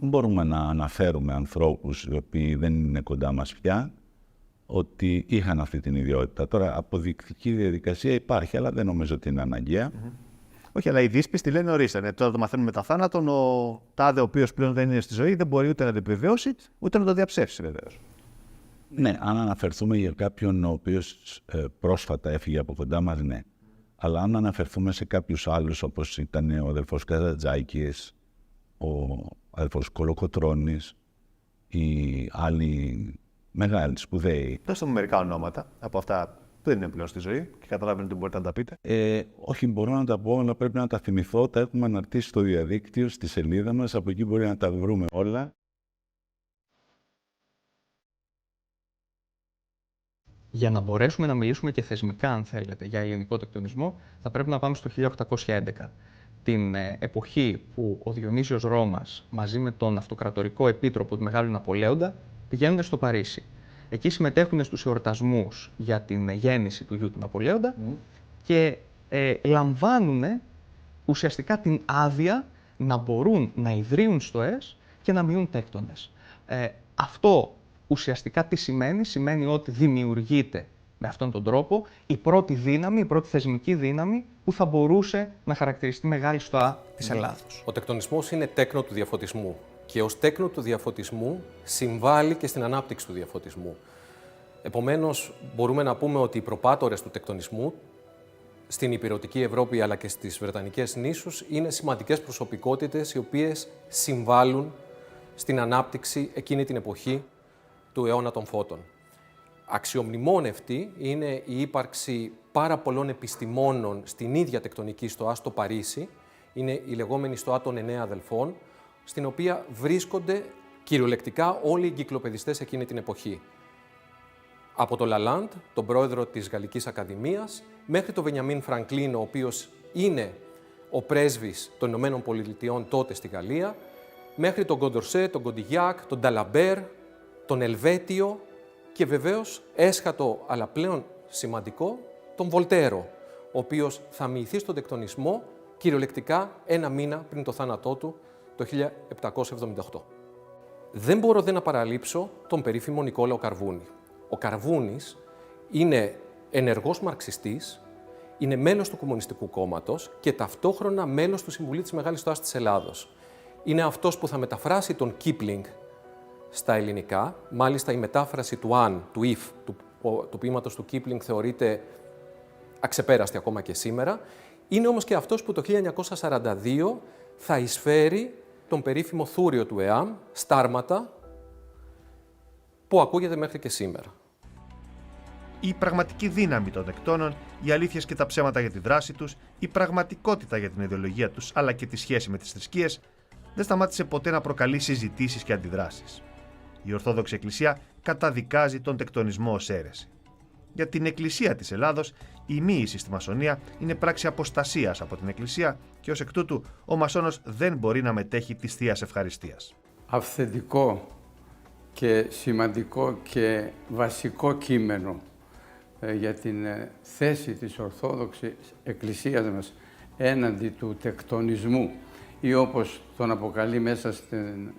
μπορούμε να αναφέρουμε ανθρώπους οι οποίοι δεν είναι κοντά μας πια, ότι είχαν αυτή την ιδιότητα. Τώρα, αποδεικτική διαδικασία υπάρχει, αλλά δεν νομίζω ότι είναι αναγκαία. Όχι, αλλά οι δύσπιστοι λένε ορίστε. Τώρα το μαθαίνουμε μετά θάνατον. Ο τάδε, ο οποίος πλέον δεν είναι στη ζωή, δεν μπορεί ούτε να το επιβεβαιώσει, ούτε να το διαψεύσει βεβαίως. Ναι, αν αναφερθούμε για κάποιον ο οποίος πρόσφατα έφυγε από κοντά μας, ναι. Αλλά αν αναφερθούμε σε κάποιους άλλους, όπως ήταν ο αδελφός Καζατζάκης, ο αδελφός Κολοκοτρώνης, οι άλλοι μεγάλοι σπουδαίοι. Δώστε μου μερικά ονόματα από αυτά δεν είναι πλέον στη ζωή και καταλαβαίνετε ότι μπορείτε να τα πείτε. Όχι, μπορώ να τα πω, αλλά πρέπει να τα θυμηθώ. Τα έχουμε αναρτήσει στο διαδίκτυο, στη σελίδα μας. Από εκεί μπορεί να τα βρούμε όλα. Για να μπορέσουμε να μιλήσουμε και θεσμικά, αν θέλετε, για ελληνικό τεκτονισμό, θα πρέπει να πάμε στο 1811. Την εποχή που ο Διονύσιος Ρώμας, μαζί με τον αυτοκρατορικό επίτροπο του Μεγάλου Ναπολέοντα, πηγαίνουν στο Παρίσι. Εκεί συμμετέχουν στους εορτασμούς για την γέννηση του γιου του Ναπολέοντα και λαμβάνουν ουσιαστικά την άδεια να μπορούν να ιδρύουν στοές και να μειούν τέκτονες. Αυτό ουσιαστικά τι σημαίνει? Σημαίνει ότι δημιουργείται με αυτόν τον τρόπο η πρώτη δύναμη, η πρώτη θεσμική δύναμη που θα μπορούσε να χαρακτηριστεί μεγάλη στοά της Ελλάδος. Ο τεκτονισμός είναι τέκνο του διαφωτισμού και ως τέκνο του διαφωτισμού συμβάλλει και στην ανάπτυξη του διαφωτισμού. Επομένως, μπορούμε να πούμε ότι οι προπάτορες του τεκτονισμού στην Ηπειρωτική Ευρώπη αλλά και στις Βρετανικές νήσους είναι σημαντικές προσωπικότητες οι οποίες συμβάλλουν στην ανάπτυξη εκείνη την εποχή του αιώνα των Φώτων. Αξιομνημόνευτη είναι η ύπαρξη πάρα πολλών επιστημόνων στην ίδια τεκτονική στοά στο Παρίσι. Είναι η λεγόμενη στοά των 9 αδελφών, στην οποία βρίσκονται κυριολεκτικά όλοι οι εγκυκλοπαιδιστές εκείνη την εποχή. Από τον Λαλάντ, τον πρόεδρο της Γαλλικής Ακαδημίας, μέχρι τον Βενιαμίν Φραγκλίν, ο οποίος είναι ο πρέσβης των Ηνωμένων Πολιτειών τότε στη Γαλλία, μέχρι τον Κοντορσέ, τον Κοντιγιάκ, τον Νταλαμπέρ, τον Ελβέτιο και βεβαίως έσχατο αλλά πλέον σημαντικό, τον Βολτέρο, ο οποίος θα μοιηθεί στον τεκτονισμό κυριολεκτικά ένα μήνα πριν το θάνατό του το 1778. Δεν μπορώ δεν να παραλείψω τον περίφημο Νικόλαο Καρβούνη. Ο Καρβούνης είναι ενεργός μαρξιστής, είναι μέλος του Κομμουνιστικού Κόμματος και ταυτόχρονα μέλος του Συμβουλίου της Μεγάλης Στοάς της Ελλάδος. Είναι αυτός που θα μεταφράσει τον Κίπλινγκ στα ελληνικά. Μάλιστα η μετάφραση του «αν», του «if», του ποίηματος του Κίπλινγκ θεωρείται αξεπέραστη ακόμα και σήμερα. Είναι όμως και αυτός που το 1942 θα εισφέρει τον περίφημο θούριο του ΕΑΜ, «Στάρματα», που ακούγεται μέχρι και σήμερα. Η πραγματική δύναμη των τεκτώνων, οι αλήθειες και τα ψέματα για τη δράση τους, η πραγματικότητα για την ιδεολογία τους, αλλά και τη σχέση με τις θρησκείες, δεν σταμάτησε ποτέ να προκαλεί συζητήσεις και αντιδράσεις. Η Ορθόδοξη Εκκλησία καταδικάζει τον τεκτονισμό ως αίρεση. Για την Εκκλησία της Ελλάδος, η μοίηση στη μασονία είναι πράξη αποστασίας από την Εκκλησία και ως εκ τούτου ο μασόνος δεν μπορεί να μετέχει της Θείας Ευχαριστίας. Αυθεντικό και σημαντικό και βασικό κείμενο για την θέση της Ορθόδοξης Εκκλησίας μας έναντι του τεκτονισμού ή όπως τον αποκαλεί μέσα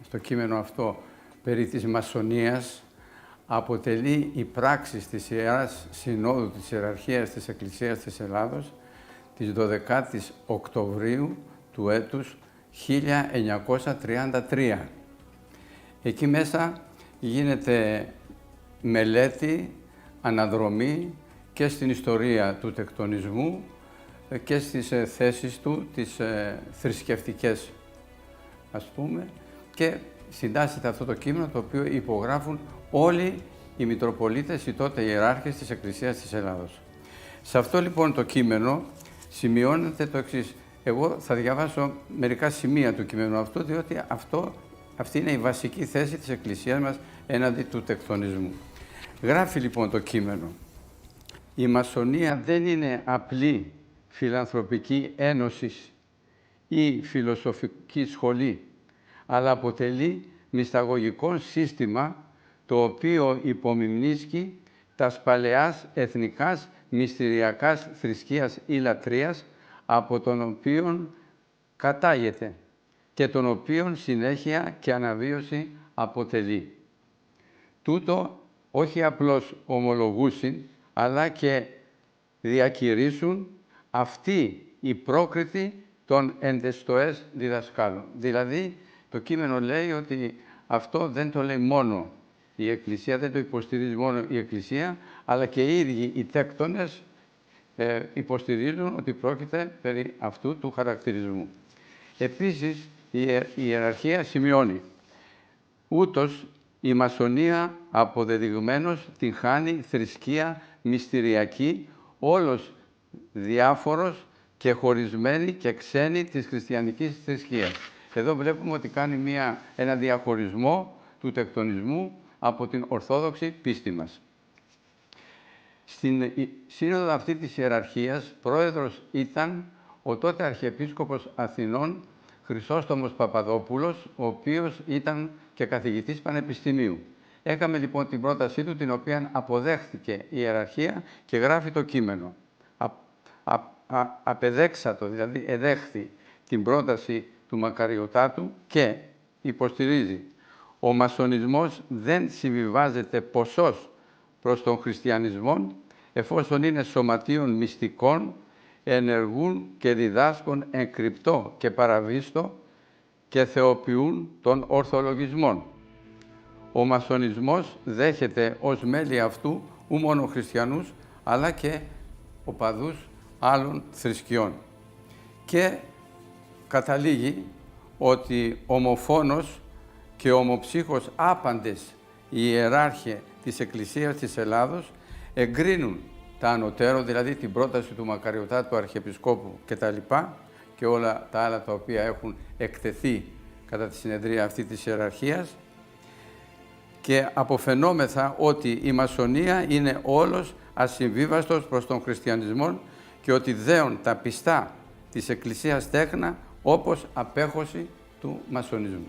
στο κείμενο αυτό περί της μασονίας, αποτελεί η πράξη της Ιεράς Συνόδου της Ιεραρχίας της Εκκλησίας της Ελλάδος της 12ης Οκτωβρίου του έτους 1933. Εκεί μέσα γίνεται μελέτη, αναδρομή και στην ιστορία του τεκτονισμού και στις θέσεις του, τις θρησκευτικές, ας πούμε, και συντάσσεται αυτό το κείμενο το οποίο υπογράφουν όλοι οι Μητροπολίτες, οι τότε ιεράρχες της Εκκλησίας της Ελλάδος. Σε αυτό λοιπόν το κείμενο σημειώνεται το εξής. Εγώ θα διαβάσω μερικά σημεία του κειμένου αυτού, διότι αυτή είναι η βασική θέση της Εκκλησίας μας έναντι του τεκτονισμού. Γράφει λοιπόν το κείμενο. Η μασονία δεν είναι απλή φιλανθρωπική ένωση ή φιλοσοφική σχολή, αλλά αποτελεί μυσταγωγικό σύστημα το οποίο υπομιμνίσκει τας παλαιάς εθνικάς μυστηριακάς θρησκείας ή λατρείας από τον οποίον κατάγεται και τον οποίον συνέχεια και αναβίωση αποτελεί. Τούτο όχι απλώς ομολογούσιν, αλλά και διακηρύσουν αυτοί οι πρόκριτοι των εντεστοές διδασκάλων. Δηλαδή, το κείμενο λέει ότι αυτό δεν το λέει μόνο η Εκκλησία, δεν το υποστηρίζει μόνο η Εκκλησία, αλλά και οι ίδιοι οι τέκτονες υποστηρίζουν ότι πρόκειται περί αυτού του χαρακτηρισμού. Επίσης, η Ιεραρχία σημειώνει ούτως η μασονία αποδεδειγμένως την χάνει θρησκεία μυστηριακοί, όλος διάφορος και χωρισμένοι και ξένοι της χριστιανικής θρησκείας. Εδώ βλέπουμε ότι κάνει ένα διαχωρισμό του τεκτονισμού από την ορθόδοξη πίστη μας. Στην σύνοδο αυτή της ιεραρχίας, πρόεδρος ήταν ο τότε Αρχιεπίσκοπος Αθηνών Χρυσόστομος Παπαδόπουλος, ο οποίος ήταν και καθηγητής πανεπιστημίου. Έκαμε λοιπόν την πρότασή του, την οποία αποδέχθηκε η ιεραρχία και γράφει το κείμενο. Απεδέξατο, δηλαδή εδέχθη την πρόταση του Μακαριωτάτου και υποστηρίζει: ο μασονισμός δεν συμβιβάζεται ποσός προς τον χριστιανισμό, εφόσον είναι σωματείων μυστικών, ενεργούν και διδάσκουν εν κρυπτό και παραβίστο και θεοποιούν των ορθολογισμών. Ο μασονισμός δέχεται ως μέλη αυτού ου μόνο χριστιανούς, αλλά και οπαδούς άλλων θρησκειών. Και καταλήγει ότι ομοφόνος και ομοψύχος άπαντες οι ιεράρχοι της Εκκλησίας της Ελλάδος εγκρίνουν τα ανωτέρω, δηλαδή την πρόταση του Μακαριωτάτου, του Αρχιεπισκόπου κτλ. Και όλα τα άλλα τα οποία έχουν εκτεθεί κατά τη συνεδρία αυτή της ιεραρχίας, και αποφαινόμεθα ότι η μασονία είναι όλος ασυμβίβαστος προς τον χριστιανισμό και ότι δέον τα πιστά της Εκκλησίας τέχνα όπως απέχωση του μασονισμού.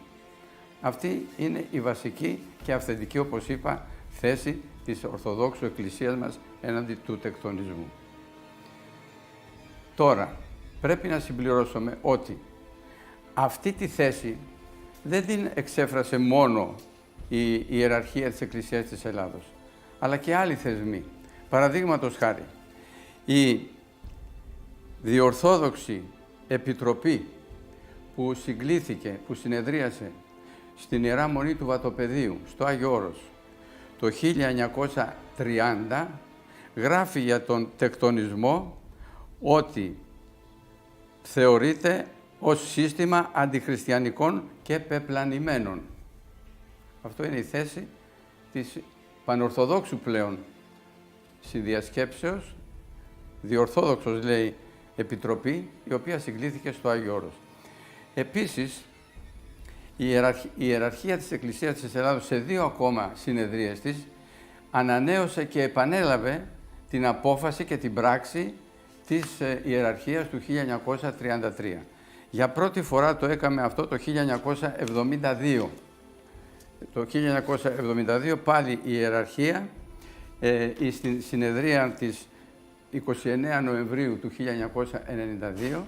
Αυτή είναι η βασική και αυθεντική, όπως είπα, θέση της Ορθοδόξου Εκκλησίας μας έναντι του τεκτονισμού. Τώρα, πρέπει να συμπληρώσουμε ότι αυτή τη θέση δεν την εξέφρασε μόνο η ιεραρχία της Εκκλησίας της Ελλάδος, αλλά και άλλοι θεσμοί. Παραδείγματος χάρη, η Διορθόδοξη Επιτροπή που συγκλήθηκε, που συνεδρίασε στην Ιερά Μονή του Βατοπεδίου, στο Άγιο Όρος, το 1930, γράφει για τον τεκτονισμό ότι θεωρείται ως σύστημα αντιχριστιανικών και πεπλανημένων. Αυτό είναι η θέση της πανορθοδόξου πλέον συνδιασκέψεως, διορθόδοξος λέει επιτροπή, η οποία συγκλήθηκε στο Άγιο Όρος. Επίσης, η ιεραρχία της Εκκλησίας της Ελλάδος σε 2 ακόμα συνεδρίες της ανανέωσε και επανέλαβε την απόφαση και την πράξη της ιεραρχίας του 1933. Για πρώτη φορά το έκαμε αυτό το 1972. Το 1972 πάλι η ιεραρχία στην συνεδρία της 29 Νοεμβρίου του 1992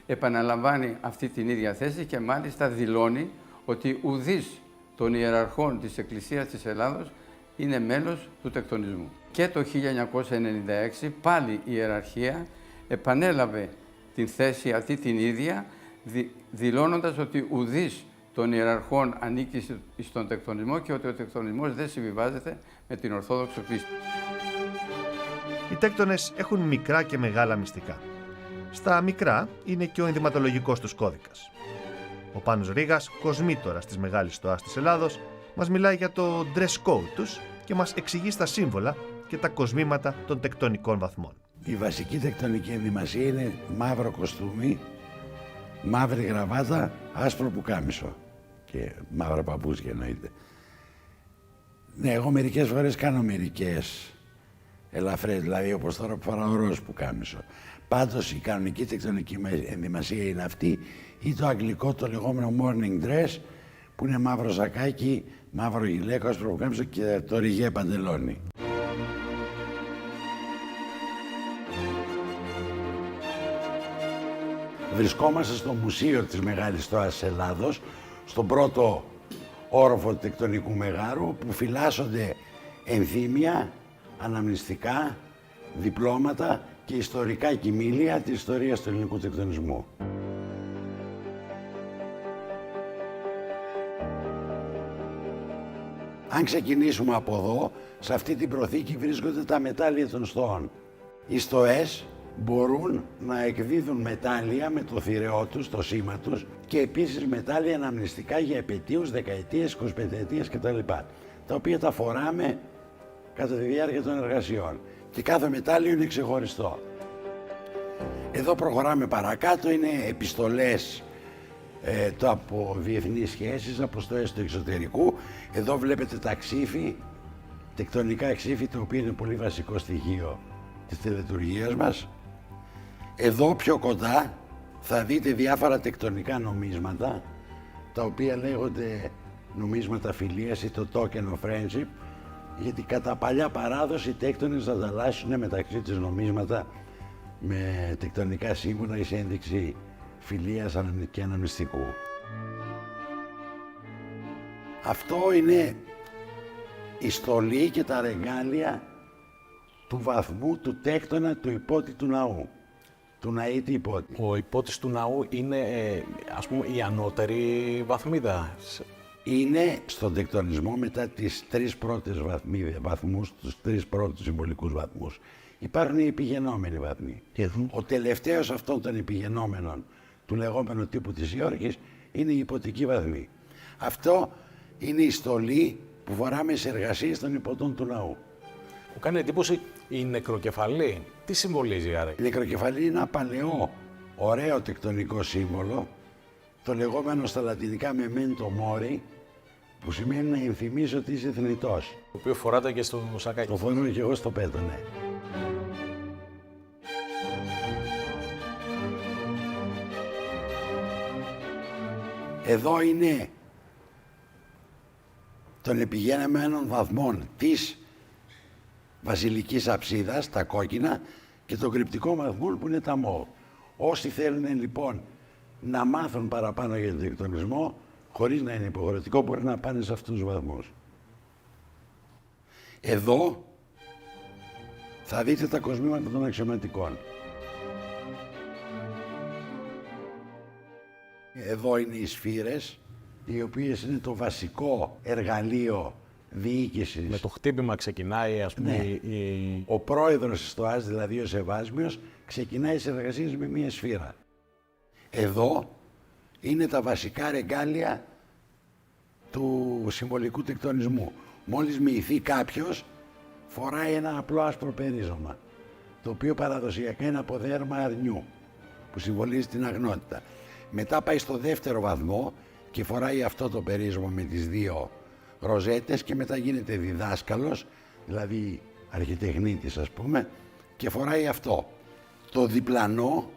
επαναλαμβάνει αυτή την ίδια θέση και μάλιστα δηλώνει ότι ουδής των ιεραρχών της Εκκλησίας της Ελλάδος είναι μέλος του τεκτονισμού. Και το 1996 πάλι η ιεραρχία επανέλαβε την θέση αυτή την ίδια, δηλώνοντας ότι ουδής των ιεραρχών ανήκει στον τεκτονισμό και ότι ο τεκτονισμός δεν συμβιβάζεται με την Ορθόδοξη πίστη. Οι τέκτονες έχουν μικρά και μεγάλα μυστικά. Στα μικρά είναι και ο ενδυματολογικός τους κώδικας. Ο Πάνος Ρήγας, κοσμήτορας της Μεγάλης Στοάς της Ελλάδος, μας μιλάει για το dress code τους και μας εξηγεί στα σύμβολα και τα κοσμήματα των τεκτονικών βαθμών. Η βασική τεκτονική ενδυμασία είναι μαύρο κοστούμι, μαύρη γραβάτα, άσπρο πουκάμισο και μαύρα παπούτσια εννοείται. Ναι, εγώ μερικές φορές κάνω μερικές ελαφρές, δηλαδή όπως τώρα που φοράω ροζ πουκάμισο. Πάντως η κανονική τεκτονική ενδυμασία είναι αυτή ή το αγγλικό, το λεγόμενο morning dress, που είναι μαύρο σακάκι, μαύρο γυλαίκο, άσπρο πουκάμισο και το ριγέ παντελόνι. Βρισκόμαστε στο Μουσείο της Μεγάλης Στοάς της Ελλάδος, στον πρώτο όροφο του τεκτονικού μεγάρου, που φυλάσσονται ενθύμια, αναμνηστικά, διπλώματα και ιστορικά κειμήλια της ιστορίας του ελληνικού τεκτονισμού. Αν ξεκινήσουμε από εδώ, σε αυτή την προθήκη βρίσκονται τα μετάλλια των στοών. Οι στοές μπορούν να εκδίδουν μετάλλια με το θηρεό τους, το σήμα τους, και επίσης μετάλλια αναμνηστικά για επετείους, δεκαετίες, 25ετίες κτλ. Τα οποία τα φοράμε κατά τη διάρκεια των εργασιών. και κάθε μετάλλιο είναι ξεχωριστό. Εδώ προχωράμε παρακάτω, είναι επιστολές από διεθνείς σχέσεις, αποστολές του εξωτερικού. Εδώ βλέπετε τα ξύφη, τεκτονικά ξύφη, το οποίο είναι πολύ βασικό στοιχείο της τελετουργίας μας. Εδώ πιο κοντά θα δείτε διάφορα τεκτονικά νομίσματα, τα οποία λέγονται νομίσματα φιλίας ή το token of friendship, γιατί κατά παλιά παράδοση οι τέκτονες θα ανταλλάσσουν μεταξύ τους νομίσματα με τεκτονικά σύμβολα εις ένδειξη φιλίας και αναμνηστικού. Αυτό είναι η στολή και τα ρεγάλια του βαθμού του τέκτονα του υπότη του ναού. Του ναήτη υπότη. Ο υπότης του ναού είναι, ας πούμε, η ανώτερη βαθμίδα. Είναι στον τεκτονισμό μετά τις τρεις πρώτες βαθμούς, τους τρεις πρώτους συμβολικούς βαθμούς. Υπάρχουν οι επιγενόμενοι βαθμοί. Ο τελευταίος αυτών των επιγενόμενων του λεγόμενου τύπου της Υόρκης είναι η υποτική βαθμή. Αυτό είναι η στολή που φοράμε σε εργασίες των υποτών του ναού. Μου κάνει εντύπωση η νεκροκεφαλή. Τι συμβολίζει, άρα? Η νεκροκεφαλή είναι ένα παλαιό, ωραίο τεκτονικό σύμβολο, το λεγόμενο στα λατινικά memento mori, που σημαίνει να ενθυμίσω ότι είσαι θνητός. Το οποίο φοράτε και στο σακάκι. Το φορώ και εγώ στο πέτο, ναι. Εδώ είναι των επιγενεμένων βαθμών της βασιλικής αψίδας, τα κόκκινα, και των κρυπτικών βαθμών που είναι τα μοβ. Όσοι θέλουν λοιπόν να μάθουν παραπάνω για τον τεκτονισμό, χωρίς να είναι υποχρεωτικό, μπορεί να πάνε σε αυτούς τους βαθμούς. Εδώ θα δείτε τα κοσμήματα των αξιωματικών. Εδώ είναι οι σφύρες, οι οποίες είναι το βασικό εργαλείο διοίκησης. Με το χτύπημα ξεκινάει, ας πούμε, ναι. Ο πρόεδρος στο ΑΣ, δηλαδή ο Σεβάσμιος, ξεκινάει τις εργασίες με μία σφύρα. Εδώ είναι τα βασικά ρεγκάλια του συμβολικού τεκτονισμού. Μόλις μοιηθεί κάποιος, φοράει ένα απλό άσπρο περίζωμα, το οποίο παραδοσιακά είναι από δέρμα αρνιού, που συμβολίζει την αγνότητα. Μετά πάει στο δεύτερο βαθμό και φοράει αυτό το περίζωμα με τις δύο ροζέτες και μετά γίνεται διδάσκαλος, δηλαδή αρχιτεχνίτης ας πούμε, και φοράει αυτό. Το διπλανό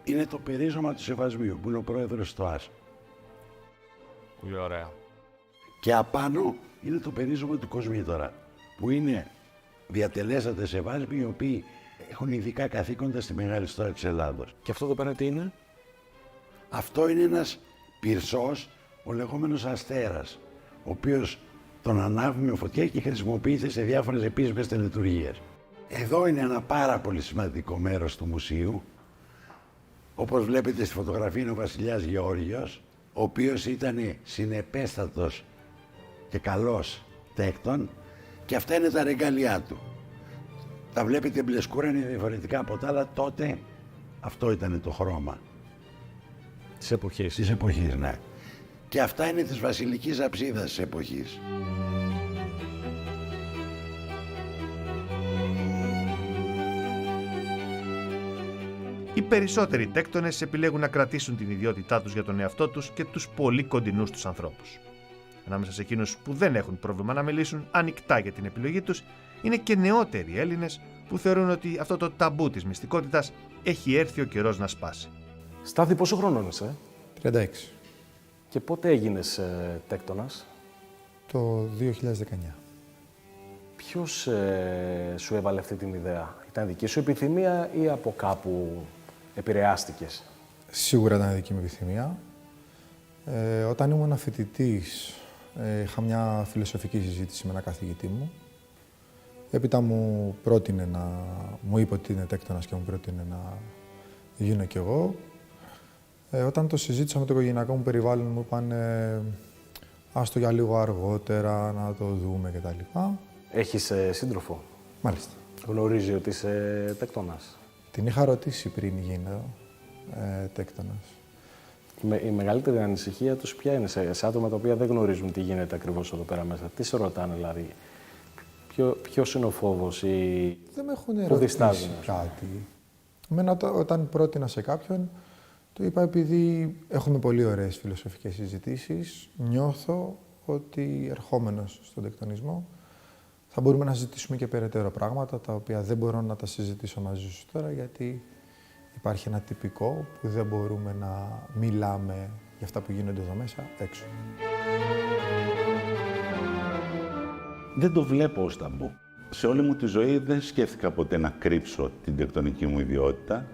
είναι το περίζωμα του Σεβασμίου, που είναι ο πρόεδρος στο ΑΣ. Πολύ ωραία. Και απάνω είναι το περίζωμα του Κοσμήτωρα, που είναι διατελέσατε Σεβάσμοι, οι οποίοι έχουν ειδικά καθήκοντα στη μεγάλη ιστορία της Ελλάδος. Και αυτό εδώ πέρα τι είναι? Αυτό είναι ένας πυρσός, ο λεγόμενος αστέρας, ο οποίος τον ανάβει με φωτιά και χρησιμοποιείται σε διάφορες επίσημες τελετουργίες. Εδώ είναι ένα πάρα πολύ σημαντικό μέρος του μουσείου. Όπως βλέπετε στη φωτογραφία είναι ο βασιλιάς Γεώργιος, ο οποίος ήταν συνεπέστατος και καλός τέκτον, και αυτά είναι τα ρεγκάλιά του. Τα βλέπετε μπλεσκούρα, είναι διαφορετικά από τα άλλα, τότε αυτό ήταν το χρώμα. Της εποχής. Της εποχής, ναι. Και αυτά είναι της βασιλικής αψίδας της εποχής. Οι περισσότεροι τέκτονες επιλέγουν να κρατήσουν την ιδιότητά τους για τον εαυτό τους και τους πολύ κοντινούς τους ανθρώπους. Ανάμεσα σε εκείνους που δεν έχουν πρόβλημα να μιλήσουν ανοιχτά για την επιλογή τους, είναι και νεότεροι Έλληνες που θεωρούν ότι αυτό το ταμπού της μυστικότητας έχει έρθει ο καιρός να σπάσει. Στάθη, πόσο χρονών είσαι? 36. Και πότε έγινες τέκτονας? Το 2019. Ποιος σου έβαλε αυτή την ιδέα? Ήταν δική σου επιθυμία ή από κάπου επηρεάστηκες? Σίγουρα ήταν δική μου επιθυμία. Όταν ήμουν φοιτητής, είχα μια φιλοσοφική συζήτηση με έναν καθηγητή μου. Έπειτα μου είπε ότι είναι τέκτονας και μου πρότεινε να γίνω κι εγώ. Όταν το συζήτησα με το οικογενειακό μου περιβάλλον, μου είπαν άστο για λίγο αργότερα, να το δούμε κτλ. Έχεις σύντροφο? Μάλιστα. Γνωρίζει ότι είσαι τέκτονας? Την είχα ρωτήσει πριν γίνω τέκτονας. Η μεγαλύτερη ανησυχία τους ποια είναι σε άτομα τα οποία δεν γνωρίζουν τι γίνεται ακριβώς εδώ πέρα μέσα? Τι σε ρωτάνε δηλαδή? Ποιος είναι ο φόβος Δεν με έχουν που ερωτήσει διστάζουν? κάτι. Εμένα όταν πρότεινα σε κάποιον, του είπα επειδή έχουμε πολύ ωραίες φιλοσοφικές συζητήσεις, νιώθω ότι ερχόμενος στον τεκτονισμό θα μπορούμε να συζητήσουμε και περαιτέρω πράγματα, τα οποία δεν μπορώ να τα συζητήσω μαζί σου τώρα, γιατί υπάρχει ένα τυπικό που δεν μπορούμε να μιλάμε για αυτά που γίνονται εδώ μέσα έξω. Δεν το βλέπω ως ταμπού. Σε όλη μου τη ζωή δεν σκέφτηκα ποτέ να κρύψω την τεκτονική μου ιδιότητα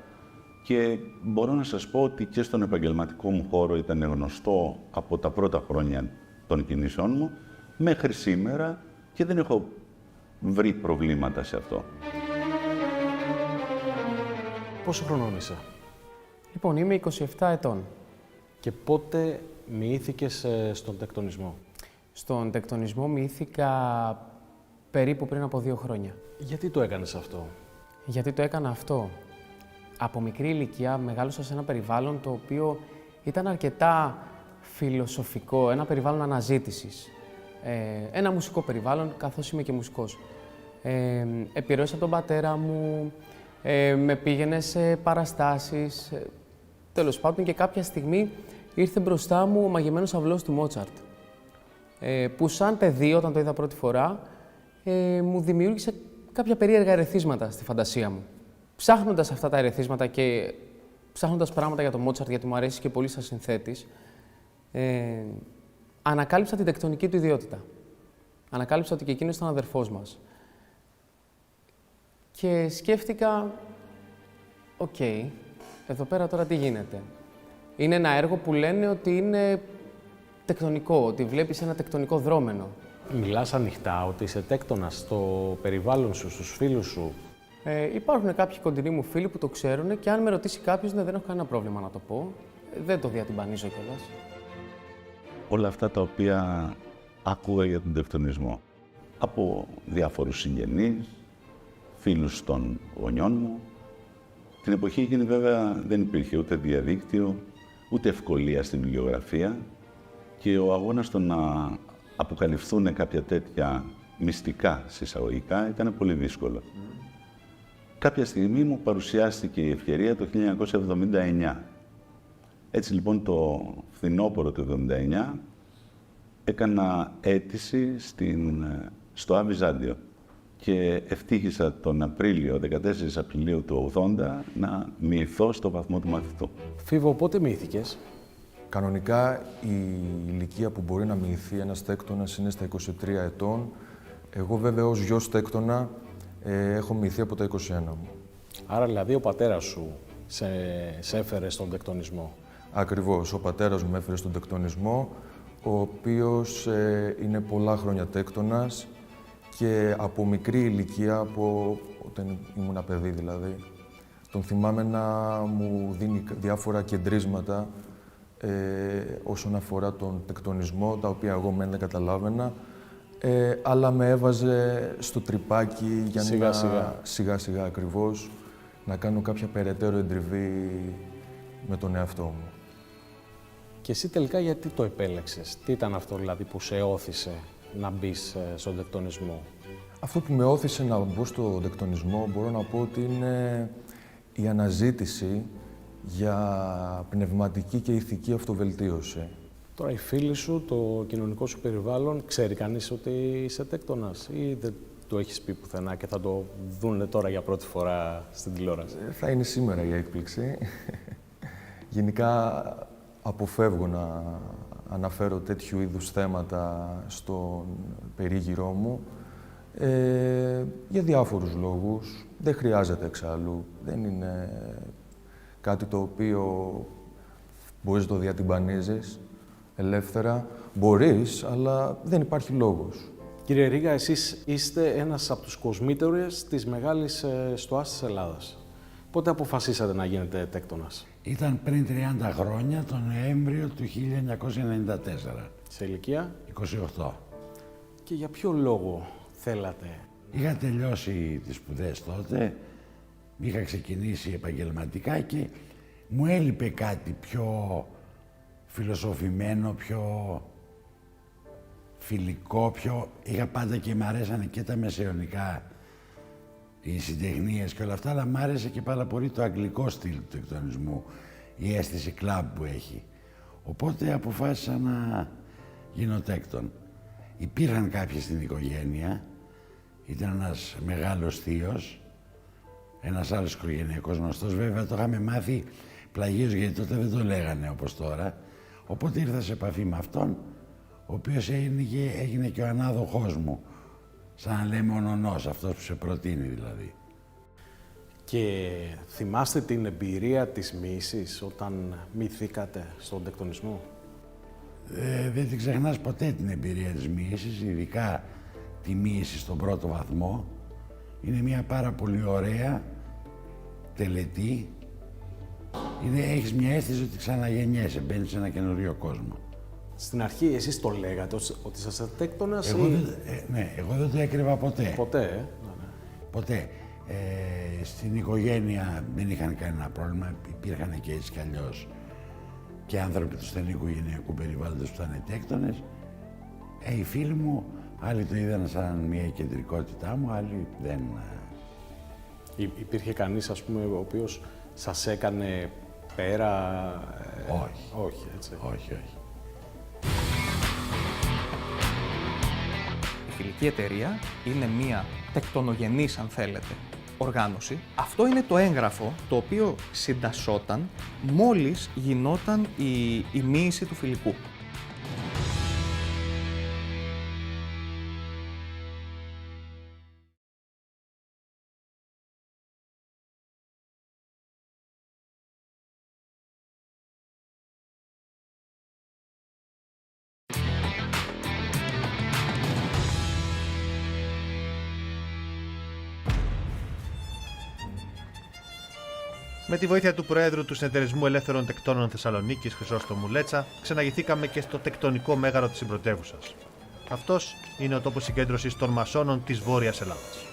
και μπορώ να σας πω ότι και στον επαγγελματικό μου χώρο ήταν γνωστό από τα πρώτα χρόνια των κινήσεών μου μέχρι σήμερα και δεν έχω βρει προβλήματα σε αυτό. Πόσο χρονών είσαι? Λοιπόν, είμαι 27 ετών. Και πότε μοιήθηκες στον τεκτονισμό? Στον τεκτονισμό μοιήθηκα περίπου πριν από 2 χρόνια. Γιατί το έκανες αυτό? Γιατί το έκανα αυτό? Από μικρή ηλικία μεγάλωσα σε ένα περιβάλλον το οποίο ήταν αρκετά φιλοσοφικό, ένα περιβάλλον αναζήτησης. Ένα μουσικό περιβάλλον, καθώς είμαι και μουσικός. Επιρρόησα τον πατέρα μου, με πήγαινε σε παραστάσεις. Τέλος πάντων, και κάποια στιγμή ήρθε μπροστά μου ο μαγεμένος αυλός του Μότσαρτ, που σαν παιδί, όταν το είδα πρώτη φορά, μου δημιούργησε κάποια περίεργα ερεθίσματα στη φαντασία μου. Ψάχνοντας αυτά τα ερεθίσματα και ψάχνοντας πράγματα για τον Μότσαρτ, γιατί μου αρέσει και πολύ σαν συνθέτης, ανακάλυψα την τεκτονική του ιδιότητα. Ανακάλυψα ότι και εκείνος ήταν αδερφός μας. Και σκέφτηκα, οκ, εδώ πέρα τώρα τι γίνεται? Είναι ένα έργο που λένε ότι είναι τεκτονικό, ότι βλέπεις ένα τεκτονικό δρόμενο. Μιλάς ανοιχτά ότι είσαι τέκτονας στο περιβάλλον σου, στους φίλους σου? Υπάρχουν κάποιοι κοντινοί μου φίλοι που το ξέρουν και αν με ρωτήσει κάποιος, δεν έχω κανένα πρόβλημα να το πω. Δεν το διατυμπανίζω κιόλας. Όλα αυτά τα οποία άκουγα για τον τεκτονισμό από διάφορους συγγενείς, φίλους των γονιών μου. Την εποχή εκείνη βέβαια δεν υπήρχε ούτε διαδίκτυο, ούτε ευκολία στην βιβλιογραφία και ο αγώνας το να αποκαλυφθούν κάποια τέτοια μυστικά συσσαγωγικά ήταν πολύ δύσκολο. Κάποια στιγμή μου παρουσιάστηκε η ευκαιρία το 1979. Έτσι λοιπόν το φθινόπωρο του 1979 έκανα αίτηση στο Αβυζάντιο και ευτύχησα τον Απρίλιο, 14 Απριλίου του 80, να μοιηθώ στο βαθμό του μαθητού. Φίβο, πότε μοιήθηκες? Κανονικά η ηλικία που μπορεί να μοιηθεί ένας τέκτονας είναι στα 23 ετών. Εγώ βέβαια ως γιος τέκτονα έχω μοιηθεί από τα 21 μου. Άρα δηλαδή ο πατέρας σου σε έφερε στον τεκτονισμό? Ακριβώς, ο πατέρας μου με έφερε στον τεκτονισμό, ο οποίος είναι πολλά χρόνια τέκτονας και από μικρή ηλικία, από όταν ήμουν παιδί δηλαδή, τον θυμάμαι να μου δίνει διάφορα κεντρίσματα όσον αφορά τον τεκτονισμό, τα οποία εγώ δεν καταλάβαινα, αλλά με έβαζε στο τρυπάκι για σιγά-σιγά ακριβώς, να κάνω κάποια περαιτέρω εντριβή με τον εαυτό μου. Και εσύ τελικά γιατί το επέλεξες? Τι ήταν αυτό δηλαδή που σε όθησε να μπεις στον τεκτονισμό? Αυτό που με όθησε να μπω στον τεκτονισμό μπορώ να πω ότι είναι η αναζήτηση για πνευματική και ηθική αυτοβελτίωση. Τώρα οι φίλοι σου, το κοινωνικό σου περιβάλλον, ξέρει κανείς ότι είσαι τέκτονας ή δεν το έχεις πει πουθενά και θα το δούνε τώρα για πρώτη φορά στην τηλεόραση? Θα είναι σήμερα η έκπληξη. Γενικά αποφεύγω να αναφέρω τέτοιου είδους θέματα στον περίγυρό μου για διάφορους λόγους. Δεν χρειάζεται εξάλλου. Δεν είναι κάτι το οποίο μπορείς να το διατυμπανίζεις ελεύθερα. Μπορείς, αλλά δεν υπάρχει λόγος. Κύριε Ρίγα, εσείς είστε ένας από τους κοσμήτωρες της μεγάλης στοάς της Ελλάδας. Πότε αποφασίσατε να γίνετε τέκτονας? Ήταν πριν 30 χρόνια, τον Νοέμβριο του 1994. Σε ηλικία? 28. Και για ποιο λόγο θέλατε? Είχα τελειώσει τις σπουδές τότε, είχα ξεκινήσει επαγγελματικά και μου έλειπε κάτι πιο φιλοσοφημένο, πιο φιλικό, είχα πάντα και μ' αρέσανε και τα μεσαιωνικά, οι συντεχνίες και όλα αυτά, αλλά μ' άρεσε και πάρα πολύ το αγγλικό στυλ του τεκτονισμού, η αίσθηση κλαμπ που έχει. Οπότε αποφάσισα να γίνω τέκτον. Υπήρχαν κάποιοι στην οικογένεια, ήταν ένας μεγάλος θείος, ένας άλλος οικογενειακός γνωστός, βέβαια το είχαμε μάθει πλαγίως γιατί τότε δεν το λέγανε όπως τώρα. Οπότε ήρθα σε επαφή με αυτόν, ο οποίος έγινε και ο ανάδοχός μου. Σαν να λέμε ο νονός, αυτός που σε προτείνει δηλαδή. Και θυμάστε την εμπειρία της μοίησης όταν μυηθήκατε στον τεκτονισμό? Δεν την ξεχνάς ποτέ την εμπειρία της μοίησης, ειδικά τη μοίηση στον πρώτο βαθμό. Είναι μια πάρα πολύ ωραία, τελετή. Έχεις μια αίσθηση ότι ξαναγεννιέσαι, μπαίνεις σε ένα καινούριο κόσμο. Στην αρχή εσείς το λέγατε ότι είσαστε τέκτονας Ναι, εγώ δεν το έκρυβα ποτέ. Ποτέ, ναι. Ποτέ. Στην οικογένεια δεν είχαν κανένα πρόβλημα, υπήρχαν και έτσι κι αλλιώς και άνθρωποι του στενού οικογενειακού περιβάλλοντος που ήταν τέκτονες. Οι φίλοι μου, άλλοι το είδαν σαν μια κεντρικότητά μου, άλλοι δεν. Υπήρχε κανείς, ας πούμε, ο οποίος σας έκανε πέρα? Όχι. Όχι, έτσι. Όχι. Η Φιλική Εταιρεία είναι μία τεκτονογενής, αν θέλετε, οργάνωση. Αυτό είναι το έγγραφο το οποίο συντασσόταν μόλις γινόταν η μοίηση του φιλικού. Με τη βοήθεια του Προέδρου του Συνεταιρισμού Ελεύθερων Τεκτώνων Θεσσαλονίκης, Χρυσόστομου Λέτσα, ξαναγηθήκαμε και στο τεκτονικό μέγαρο της συμπρωτεύουσας. Αυτός είναι ο τόπος συγκέντρωσης των μασόνων της Βόρειας Ελλάδας.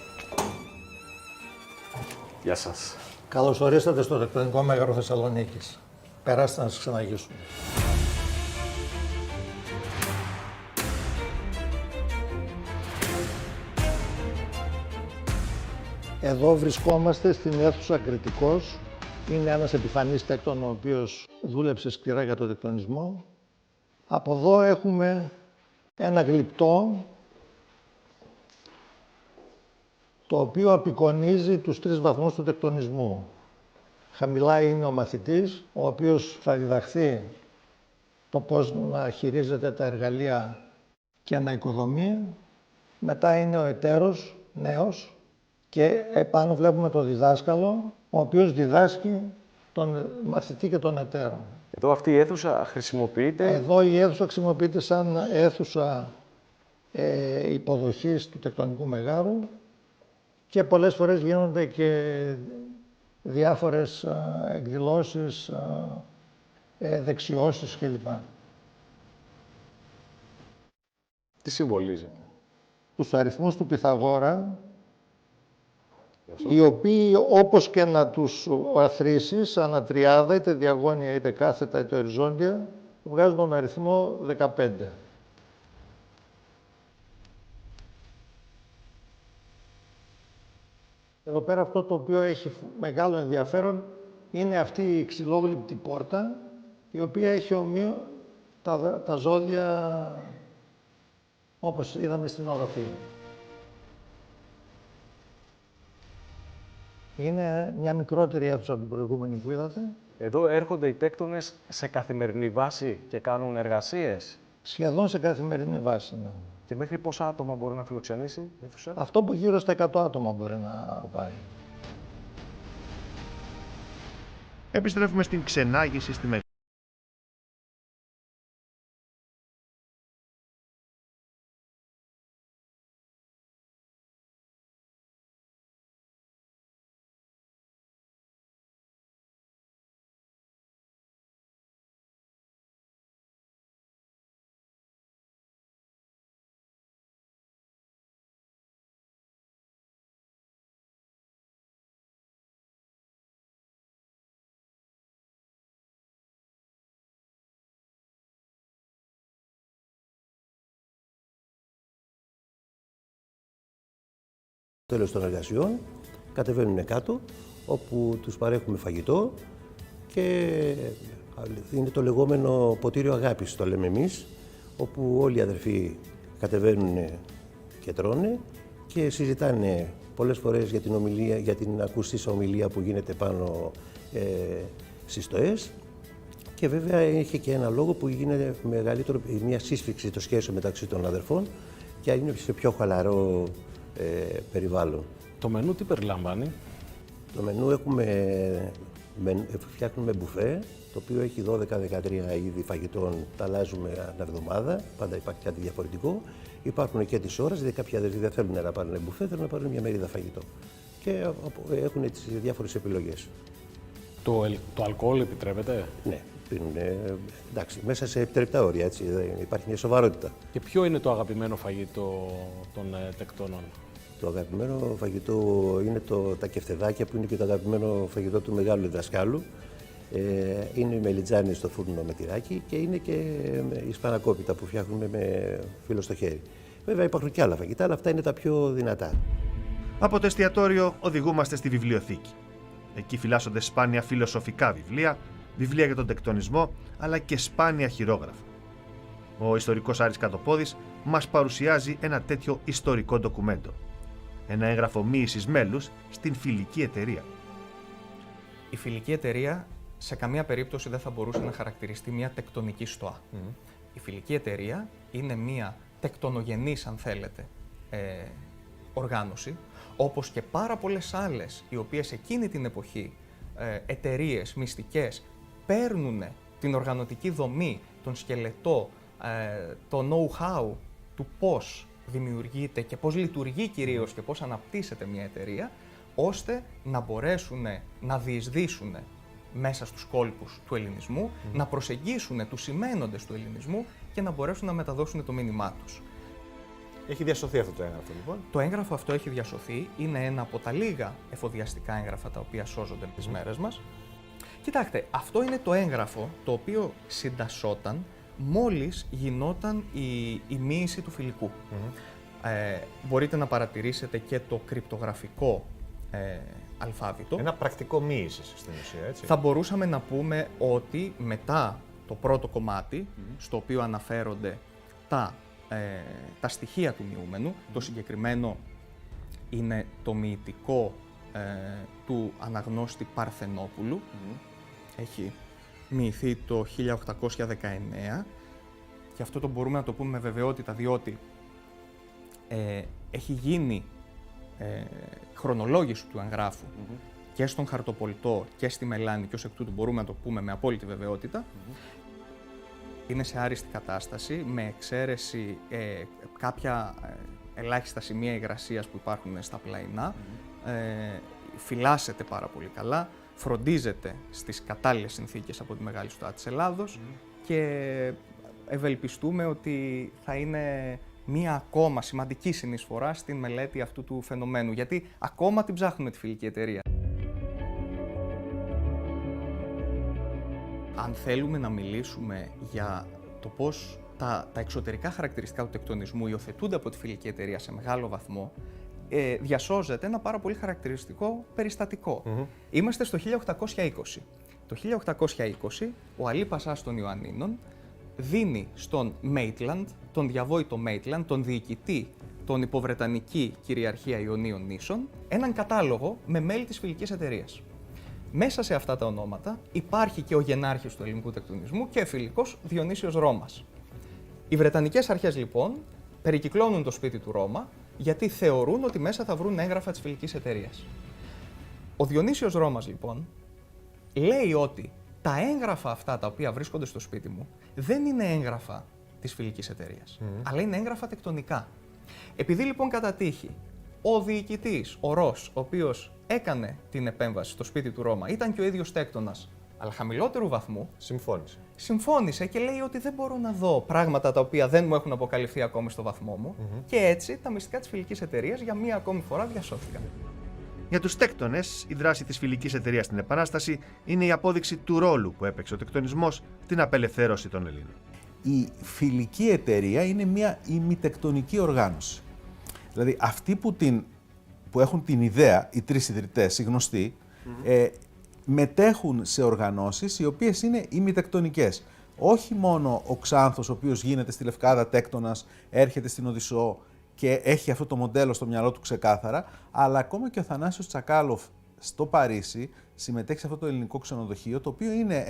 Γεια σας. Καλώς ορίσατε στο τεκτονικό μέγαρο Θεσσαλονίκης. Περάστε να σας ξαναγήσουμε. Εδώ βρισκόμαστε στην αίθουσα Κρητικός. Είναι ένας επιφανής τέκτων ο οποίος δούλεψε σκληρά για τον τεκτονισμό. Από εδώ έχουμε ένα γλυπτό το οποίο απεικονίζει τους 3 βαθμούς του τεκτονισμού. Χαμηλά είναι ο μαθητής, ο οποίος θα διδαχθεί το πώς να χειρίζεται τα εργαλεία και να οικοδομεί. Μετά είναι ο εταίρος, νέος, και επάνω βλέπουμε τον διδάσκαλο, ο οποίος διδάσκει τον μαθητή και τον εταίρο. Εδώ αυτή η αίθουσα χρησιμοποιείται? Εδώ η αίθουσα χρησιμοποιείται σαν αίθουσα υποδοχής του τεκτονικού μεγάρου και πολλές φορές γίνονται και διάφορες εκδηλώσεις, δεξιώσεις κλπ. Τι συμβολίζει? Τους αριθμούς του Πυθαγόρα, οι οποίοι όπως και να τους αθροίσεις, ανατριάδα, είτε διαγώνια, είτε κάθετα, είτε οριζόντια, βγάζουν τον αριθμό 15. Εδώ πέρα αυτό το οποίο έχει μεγάλο ενδιαφέρον είναι αυτή η ξυλόγλυπτη πόρτα, η οποία έχει ομοίω τα ζώδια όπως είδαμε στην οροφή. Είναι μια μικρότερη αίθουσα από την προηγούμενη που είδατε. Εδώ έρχονται οι τέκτονες σε καθημερινή βάση και κάνουν εργασίες? Σχεδόν σε καθημερινή βάση, ναι. Και μέχρι πόσα άτομα μπορεί να φιλοξενήσει η αίθουσα? Αυτό που γύρω στα 100 άτομα μπορεί να πάει. Επιστρέφουμε στην ξενάγηση στη Μεγάλη. Τέλος των εργασιών, κατεβαίνουν κάτω, όπου τους παρέχουμε φαγητό και είναι το λεγόμενο ποτήριο αγάπης, το λέμε εμείς, όπου όλοι οι αδερφοί κατεβαίνουν και τρώνε και συζητάνε πολλές φορές για την ομιλία, για την ακουστήσα ομιλία που γίνεται πάνω στις στοές. Και βέβαια έχει και ένα λόγο που γίνεται μεγαλύτερο, μια σύσφυξη των σχέσεων μεταξύ των αδερφών και είναι σε πιο χαλαρό περιβάλλον. Το μενού τι περιλαμβάνει? Το μενού φτιάχνουμε μπουφέ, το οποίο έχει 12-13 είδη φαγητών, τα αλλάζουμε ανά εβδομάδα, πάντα υπάρχει κάτι διαφορετικό. Υπάρχουν και τις ώρες, δηλαδή κάποιοι αδερφοί δεν θέλουν να πάρουν μπουφέ, θέλουν να πάρουν μια μερίδα φαγητό. Και έχουν τις διάφορες επιλογές. Το αλκοόλ επιτρέπεται? Ναι, πίνουν, εντάξει, μέσα σε επιτρεπτά όρια, έτσι, υπάρχει μια σοβαρότητα. Και ποιο είναι το αγαπημένο φαγητό των τεκτώνων? Το αγαπημένο φαγητό είναι τα κεφτεδάκια, που είναι και το αγαπημένο φαγητό του μεγάλου διδασκάλου. Είναι οι μελιτζάνες στο φούρνο με τυράκι και είναι και η σπανακόπιτα που φτιάχνουμε με φύλλο στο χέρι. Βέβαια υπάρχουν και άλλα φαγητά, αλλά αυτά είναι τα πιο δυνατά. Από το εστιατόριο οδηγούμαστε στη βιβλιοθήκη. Εκεί φυλάσσονται σπάνια φιλοσοφικά βιβλία, βιβλία για τον τεκτονισμό, αλλά και σπάνια χειρόγραφα. Ο ιστορικός Άρης Κατοπόδης μας παρουσιάζει ένα τέτοιο ιστορικό ντοκουμέντο. Ένα έγγραφο μοίησης μέλους στην φιλική εταιρεία. Η φιλική εταιρεία σε καμία περίπτωση δεν θα μπορούσε να χαρακτηριστεί μια τεκτονική στοά. Η φιλική εταιρεία είναι μια τεκτονογενής, αν θέλετε, οργάνωση, όπως και πάρα πολλές άλλες, οι οποίες εκείνη την εποχή εταιρείες μυστικές παίρνουν την οργανωτική δομή, τον σκελετό, το know-how του πώς δημιουργείται και πώς λειτουργεί κυρίως και πώς αναπτύσσεται μια εταιρεία, ώστε να μπορέσουν να διεισδύσουν μέσα στους κόλπους του ελληνισμού, να προσεγγίσουν τους σημαίνοντες του ελληνισμού και να μπορέσουν να μεταδώσουν το μήνυμά τους. Έχει διασωθεί αυτό το έγγραφο, λοιπόν. Το έγγραφο αυτό έχει διασωθεί, είναι ένα από τα λίγα εφοδιαστικά έγγραφα τα οποία σώζονται τις μέρες μας. Κοιτάξτε, αυτό είναι το έγγραφο το οποίο συντασσόταν μόλις γινόταν η μοίηση του φιλικού. Μπορείτε να παρατηρήσετε και το κρυπτογραφικό αλφάβητο. Ένα πρακτικό μοίησης στην ουσία, έτσι. Θα μπορούσαμε να πούμε ότι μετά το πρώτο κομμάτι, στο οποίο αναφέρονται τα στοιχεία του μειούμενου, το συγκεκριμένο είναι το μυητικό του αναγνώστη Παρθενόπουλου, έχει μοιηθεί το 1819 και αυτό το μπορούμε να το πούμε με βεβαιότητα διότι έχει γίνει χρονολόγηση του εγγράφου και στον χαρτοπολιτό και στη μελάνη και ως εκ τούτου μπορούμε να το πούμε με απόλυτη βεβαιότητα. Είναι σε άριστη κατάσταση, με εξαίρεση κάποια ελάχιστα σημεία υγρασίας που υπάρχουν στα πλαϊνά. Φυλάσσεται πάρα πολύ καλά, φροντίζεται στις κατάλληλες συνθήκες από τη Μεγάλη Στοά της Ελλάδος και ευελπιστούμε ότι θα είναι μία ακόμα σημαντική συνεισφορά στην μελέτη αυτού του φαινομένου, γιατί ακόμα την ψάχνουμε τη φιλική εταιρεία. Αν θέλουμε να μιλήσουμε για το πώς τα εξωτερικά χαρακτηριστικά του τεκτονισμού υιοθετούνται από τη φιλική εταιρεία σε μεγάλο βαθμό, διασώζεται ένα πάρα πολύ χαρακτηριστικό περιστατικό. Είμαστε στο 1820. Το 1820 ο Αλή Πασάς των Ιωαννίνων δίνει στον Maitland, τον διαβόητο Maitland, τον διοικητή των υποβρετανική κυριαρχία Ιωνίων νήσων, έναν κατάλογο με μέλη της φιλικής εταιρείας. Μέσα σε αυτά τα ονόματα υπάρχει και ο γενάρχης του ελληνικού τεκτονισμού και φιλικός Διονύσιος Ρώμας. Οι βρετανικές αρχές λοιπόν περικυκλώνουν το σπίτι του Ρώμα γιατί θεωρούν ότι μέσα θα βρουν έγγραφα της φιλικής εταιρείας. Ο Διονύσιος Ρώμας λοιπόν λέει ότι τα έγγραφα αυτά τα οποία βρίσκονται στο σπίτι μου δεν είναι έγγραφα της φιλικής εταιρείας, αλλά είναι έγγραφα τεκτονικά. Επειδή λοιπόν κατά τύχη ο διοικητής, ο Ρος, ο οποίος έκανε την επέμβαση στο σπίτι του Ρώμα, ήταν και ο ίδιος τέκτονας, αλλά χαμηλότερου βαθμού, συμφώνησε και λέει ότι δεν μπορώ να δω πράγματα τα οποία δεν μου έχουν αποκαλυφθεί ακόμη στο βαθμό μου και έτσι τα μυστικά της φιλικής εταιρείας για μία ακόμη φορά διασώθηκαν. Για τους τέκτονες, η δράση της φιλικής εταιρείας στην Επανάσταση είναι η απόδειξη του ρόλου που έπαιξε ο τεκτονισμός στην απελευθέρωση των Ελλήνων. Η φιλική εταιρεία είναι μια ημιτεκτονική οργάνωση. Δηλαδή αυτοί που την που έχουν την ιδέα, οι τρεις ιδρυτές, οι γνωστοί, μετέχουν σε οργανώσεις οι οποίες είναι ημιτεκτονικές. Όχι μόνο ο Ξάνθος, ο οποίος γίνεται στη Λευκάδα τέκτονας, έρχεται στην Οδυσσό και έχει αυτό το μοντέλο στο μυαλό του ξεκάθαρα, αλλά ακόμα και ο Θανάσιος Τσακάλοφ στο Παρίσι συμμετέχει σε αυτό το ελληνικό ξενοδοχείο, το οποίο είναι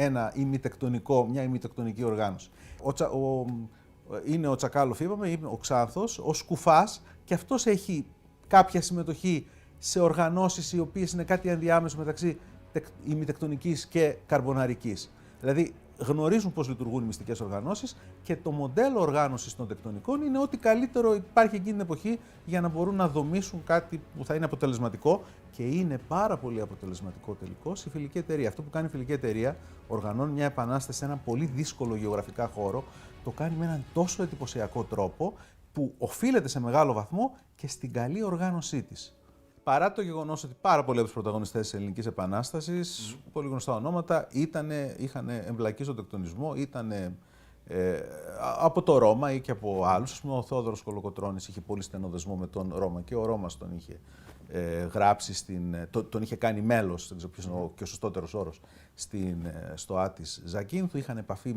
μια ημιτεκτονική οργάνωση. Είναι ο Τσακάλοφ, είπαμε, είναι ο Ξάνθος, ο Σκουφάς, και αυτός έχει κάποια συμμετοχή σε οργανώσεις οι οποίες είναι κάτι ενδιάμεσο μεταξύ ημιτεκτονικής και καρμποναρικής. Δηλαδή, γνωρίζουν πώς λειτουργούν οι μυστικές οργανώσεις και το μοντέλο οργάνωσης των τεκτονικών είναι ό,τι καλύτερο υπάρχει εκείνη την εποχή για να μπορούν να δομήσουν κάτι που θα είναι αποτελεσματικό, και είναι πάρα πολύ αποτελεσματικό τελικώς η Φιλική Εταιρεία. Αυτό που κάνει η Φιλική Εταιρεία, οργανώνει μια επανάσταση σε έναν πολύ δύσκολο γεωγραφικά χώρο, το κάνει με έναν τόσο εντυπωσιακό τρόπο που οφείλεται σε μεγάλο βαθμό και στην καλή οργάνωσή της. Παρά το γεγονός ότι πάρα πολλοί από τους πρωταγωνιστές της Ελληνικής Επανάστασης, πολύ γνωστά ονόματα, είχαν εμπλακεί στον τεκτονισμό, ήταν από το Ρώμα ή και από άλλους. Ας πούμε, ο Θόδωρος Κολοκοτρώνης είχε πολύ στενό δεσμό με τον Ρώμα και ο Ρώμας τον είχε γράψει, τον είχε κάνει μέλος, δεν ξέρω ποιος είναι και ο σωστότερος όρος, στο Άτης Ζακίνθου. Είχαν επαφή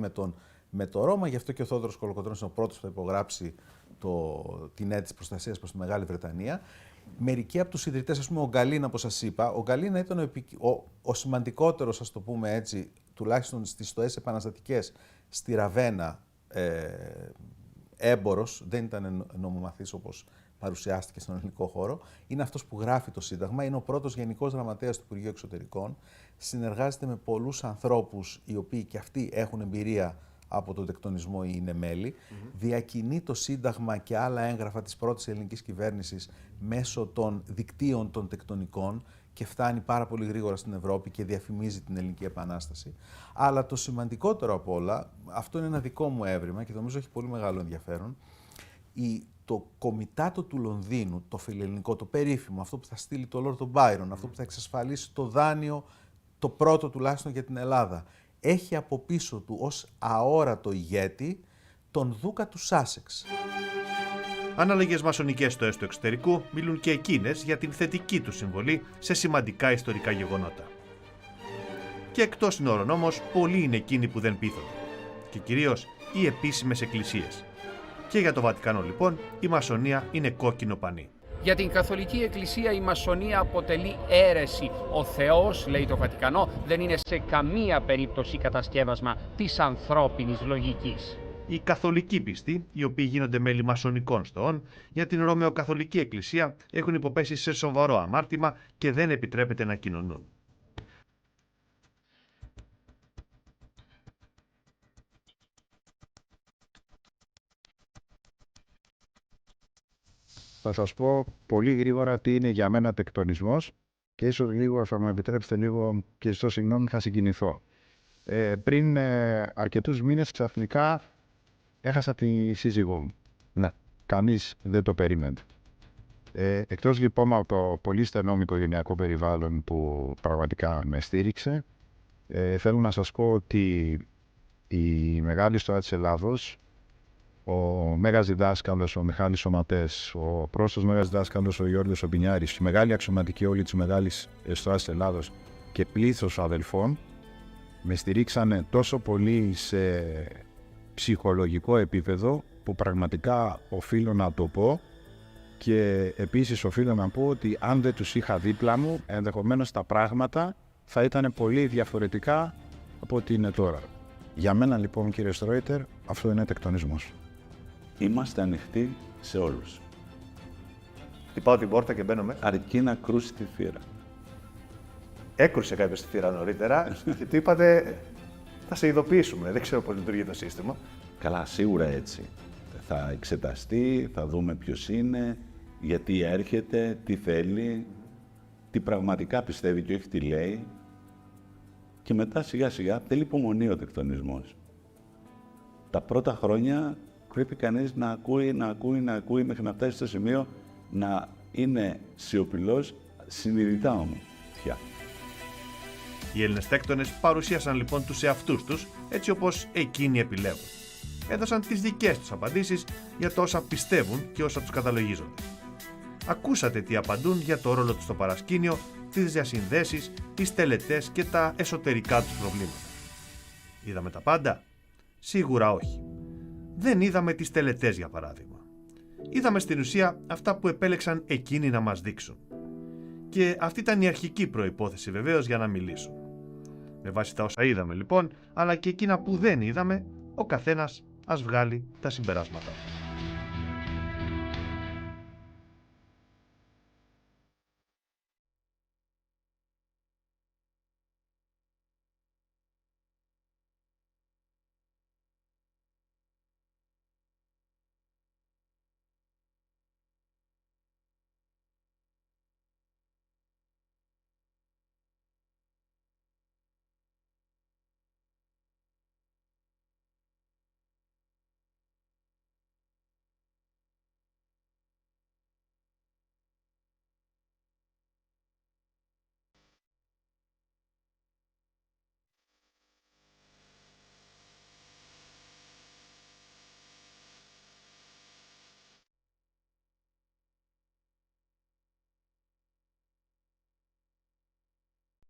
με το Ρώμα, γι' αυτό και ο Θόδωρος Κολοκοτρώνης είναι ο πρώτος που θα υπογράψει την αίτηση προστασίας προς τη Μεγάλη Βρετανία. Μερικοί από τους ιδρυτές, ας πούμε ο Γκαλίνα, όπως σας είπα, ο Γκαλίνα ήταν ο σημαντικότερος, ας το πούμε έτσι, τουλάχιστον στις στοές επαναστατικές στη Ραβένα, έμπορος, δεν ήταν νομομαθής όπως παρουσιάστηκε στον ελληνικό χώρο. Είναι αυτός που γράφει το Σύνταγμα, είναι ο πρώτος Γενικός Γραμματέας του Υπουργείου Εξωτερικών, συνεργάζεται με πολλούς ανθρώπους οι οποίοι και αυτοί έχουν εμπειρία από τον τεκτονισμό ή είναι μέλη, διακινεί το Σύνταγμα και άλλα έγγραφα της πρώτης ελληνικής κυβέρνησης μέσω των δικτύων των τεκτονικών και φτάνει πάρα πολύ γρήγορα στην Ευρώπη και διαφημίζει την Ελληνική Επανάσταση. Αλλά το σημαντικότερο απ' όλα, αυτό είναι ένα δικό μου έβριμα και νομίζω έχει πολύ μεγάλο ενδιαφέρον, το Κομιτάτο του Λονδίνου, το φιλελληνικό, το περίφημο, αυτό που θα στείλει το Λόρδο Μπάιρον, αυτό που θα εξασφαλίσει το δάνειο, το πρώτο τουλάχιστον για την Ελλάδα, έχει από πίσω του ως αόρατο ηγέτη τον Δούκα του Σάσεξ. Αναλογίες μασονικές στο έσω εξωτερικού μιλούν και εκείνες για την θετική του συμβολή σε σημαντικά ιστορικά γεγονότα. Και εκτός συνόρων όμως, πολλοί είναι εκείνοι που δεν πείθονται. Και κυρίως οι επίσημες εκκλησίες. Και για το Βατικανό λοιπόν, η μασονία είναι κόκκινο πανί. Για την Καθολική Εκκλησία η μασονία αποτελεί αίρεση. Ο Θεός, λέει το Βατικανό, δεν είναι σε καμία περίπτωση κατασκεύασμα της ανθρώπινης λογικής. Οι καθολικοί πιστοί, οι οποίοι γίνονται μέλη μασονικών στοών, για την Ρωμαιοκαθολική Εκκλησία έχουν υποπέσει σε σοβαρό αμάρτημα και δεν επιτρέπεται να κοινωνούν. Θα σας πω πολύ γρήγορα τι είναι για μένα τεκτονισμός και ίσως λίγο, θα μου επιτρέψετε λίγο και ζητώ συγγνώμη, θα συγκινηθώ. Πριν αρκετούς μήνες ξαφνικά έχασα τη σύζυγό μου. Ναι. Κανείς δεν το περίμενε. Εκτός λοιπόν από το πολύ στενό οικογενειακό περιβάλλον που πραγματικά με στήριξε, θέλω να σας πω ότι η Μεγάλη Στοά της Ελλάδος, ο Μέγας Διδάσκαλος, ο Μιχάλης Σωματές, ο πρόσωπος Μέγας Διδάσκαλος, ο Γιώργος Ομπινιάρης, η μεγάλη αξιωματική όλη της Μεγάλης Στοάς της Ελλάδος και πλήθος αδελφών με στηρίξανε τόσο πολύ σε ψυχολογικό επίπεδο που πραγματικά οφείλω να το πω, και επίσης οφείλω να πω ότι αν δεν τους είχα δίπλα μου, ενδεχομένως τα πράγματα θα ήταν πολύ διαφορετικά από ό,τι είναι τώρα. Για μένα λοιπόν, κύριε Στρόιτερ, αυτό είναι τεκτονισμός. Είμαστε ανοιχτοί σε όλους. Χτυπάω την πόρτα και μπαίνουμε. Αρκεί να κρούσει τη θύρα. Έκρουσε κάποιος τη θύρα νωρίτερα και του είπατε θα σε ειδοποιήσουμε. Δεν ξέρω πώς λειτουργεί το σύστημα. Καλά, σίγουρα έτσι. Θα εξεταστεί, θα δούμε ποιος είναι, γιατί έρχεται, τι θέλει, τι πραγματικά πιστεύει και όχι τι λέει. Και μετά σιγά σιγά θέλει υπομονή ο τεκτονισμός. Τα πρώτα χρόνια πρέπει κανείς να ακούει μέχρι να φτάσει στο σημείο να είναι σιωπηλός, συνειδητά όμως πια. Οι Έλληνες τέκτονες παρουσίασαν λοιπόν τους εαυτούς τους έτσι όπως εκείνοι επιλέγουν. Έδωσαν τις δικές τους απαντήσεις για το όσα πιστεύουν και όσα τους καταλογίζονται. Ακούσατε τι απαντούν για το ρόλο τους στο παρασκήνιο, τις διασυνδέσεις, τις τελετές και τα εσωτερικά τους προβλήματα. Είδαμε τα πάντα? Σίγουρα όχι. Δεν είδαμε τις τελετές, για παράδειγμα. Είδαμε στην ουσία αυτά που επέλεξαν εκείνοι να μας δείξουν. Και αυτή ήταν η αρχική προϋπόθεση βεβαίως για να μιλήσουν. Με βάση τα όσα είδαμε λοιπόν, αλλά και εκείνα που δεν είδαμε, ο καθένας ας βγάλει τα συμπεράσματα.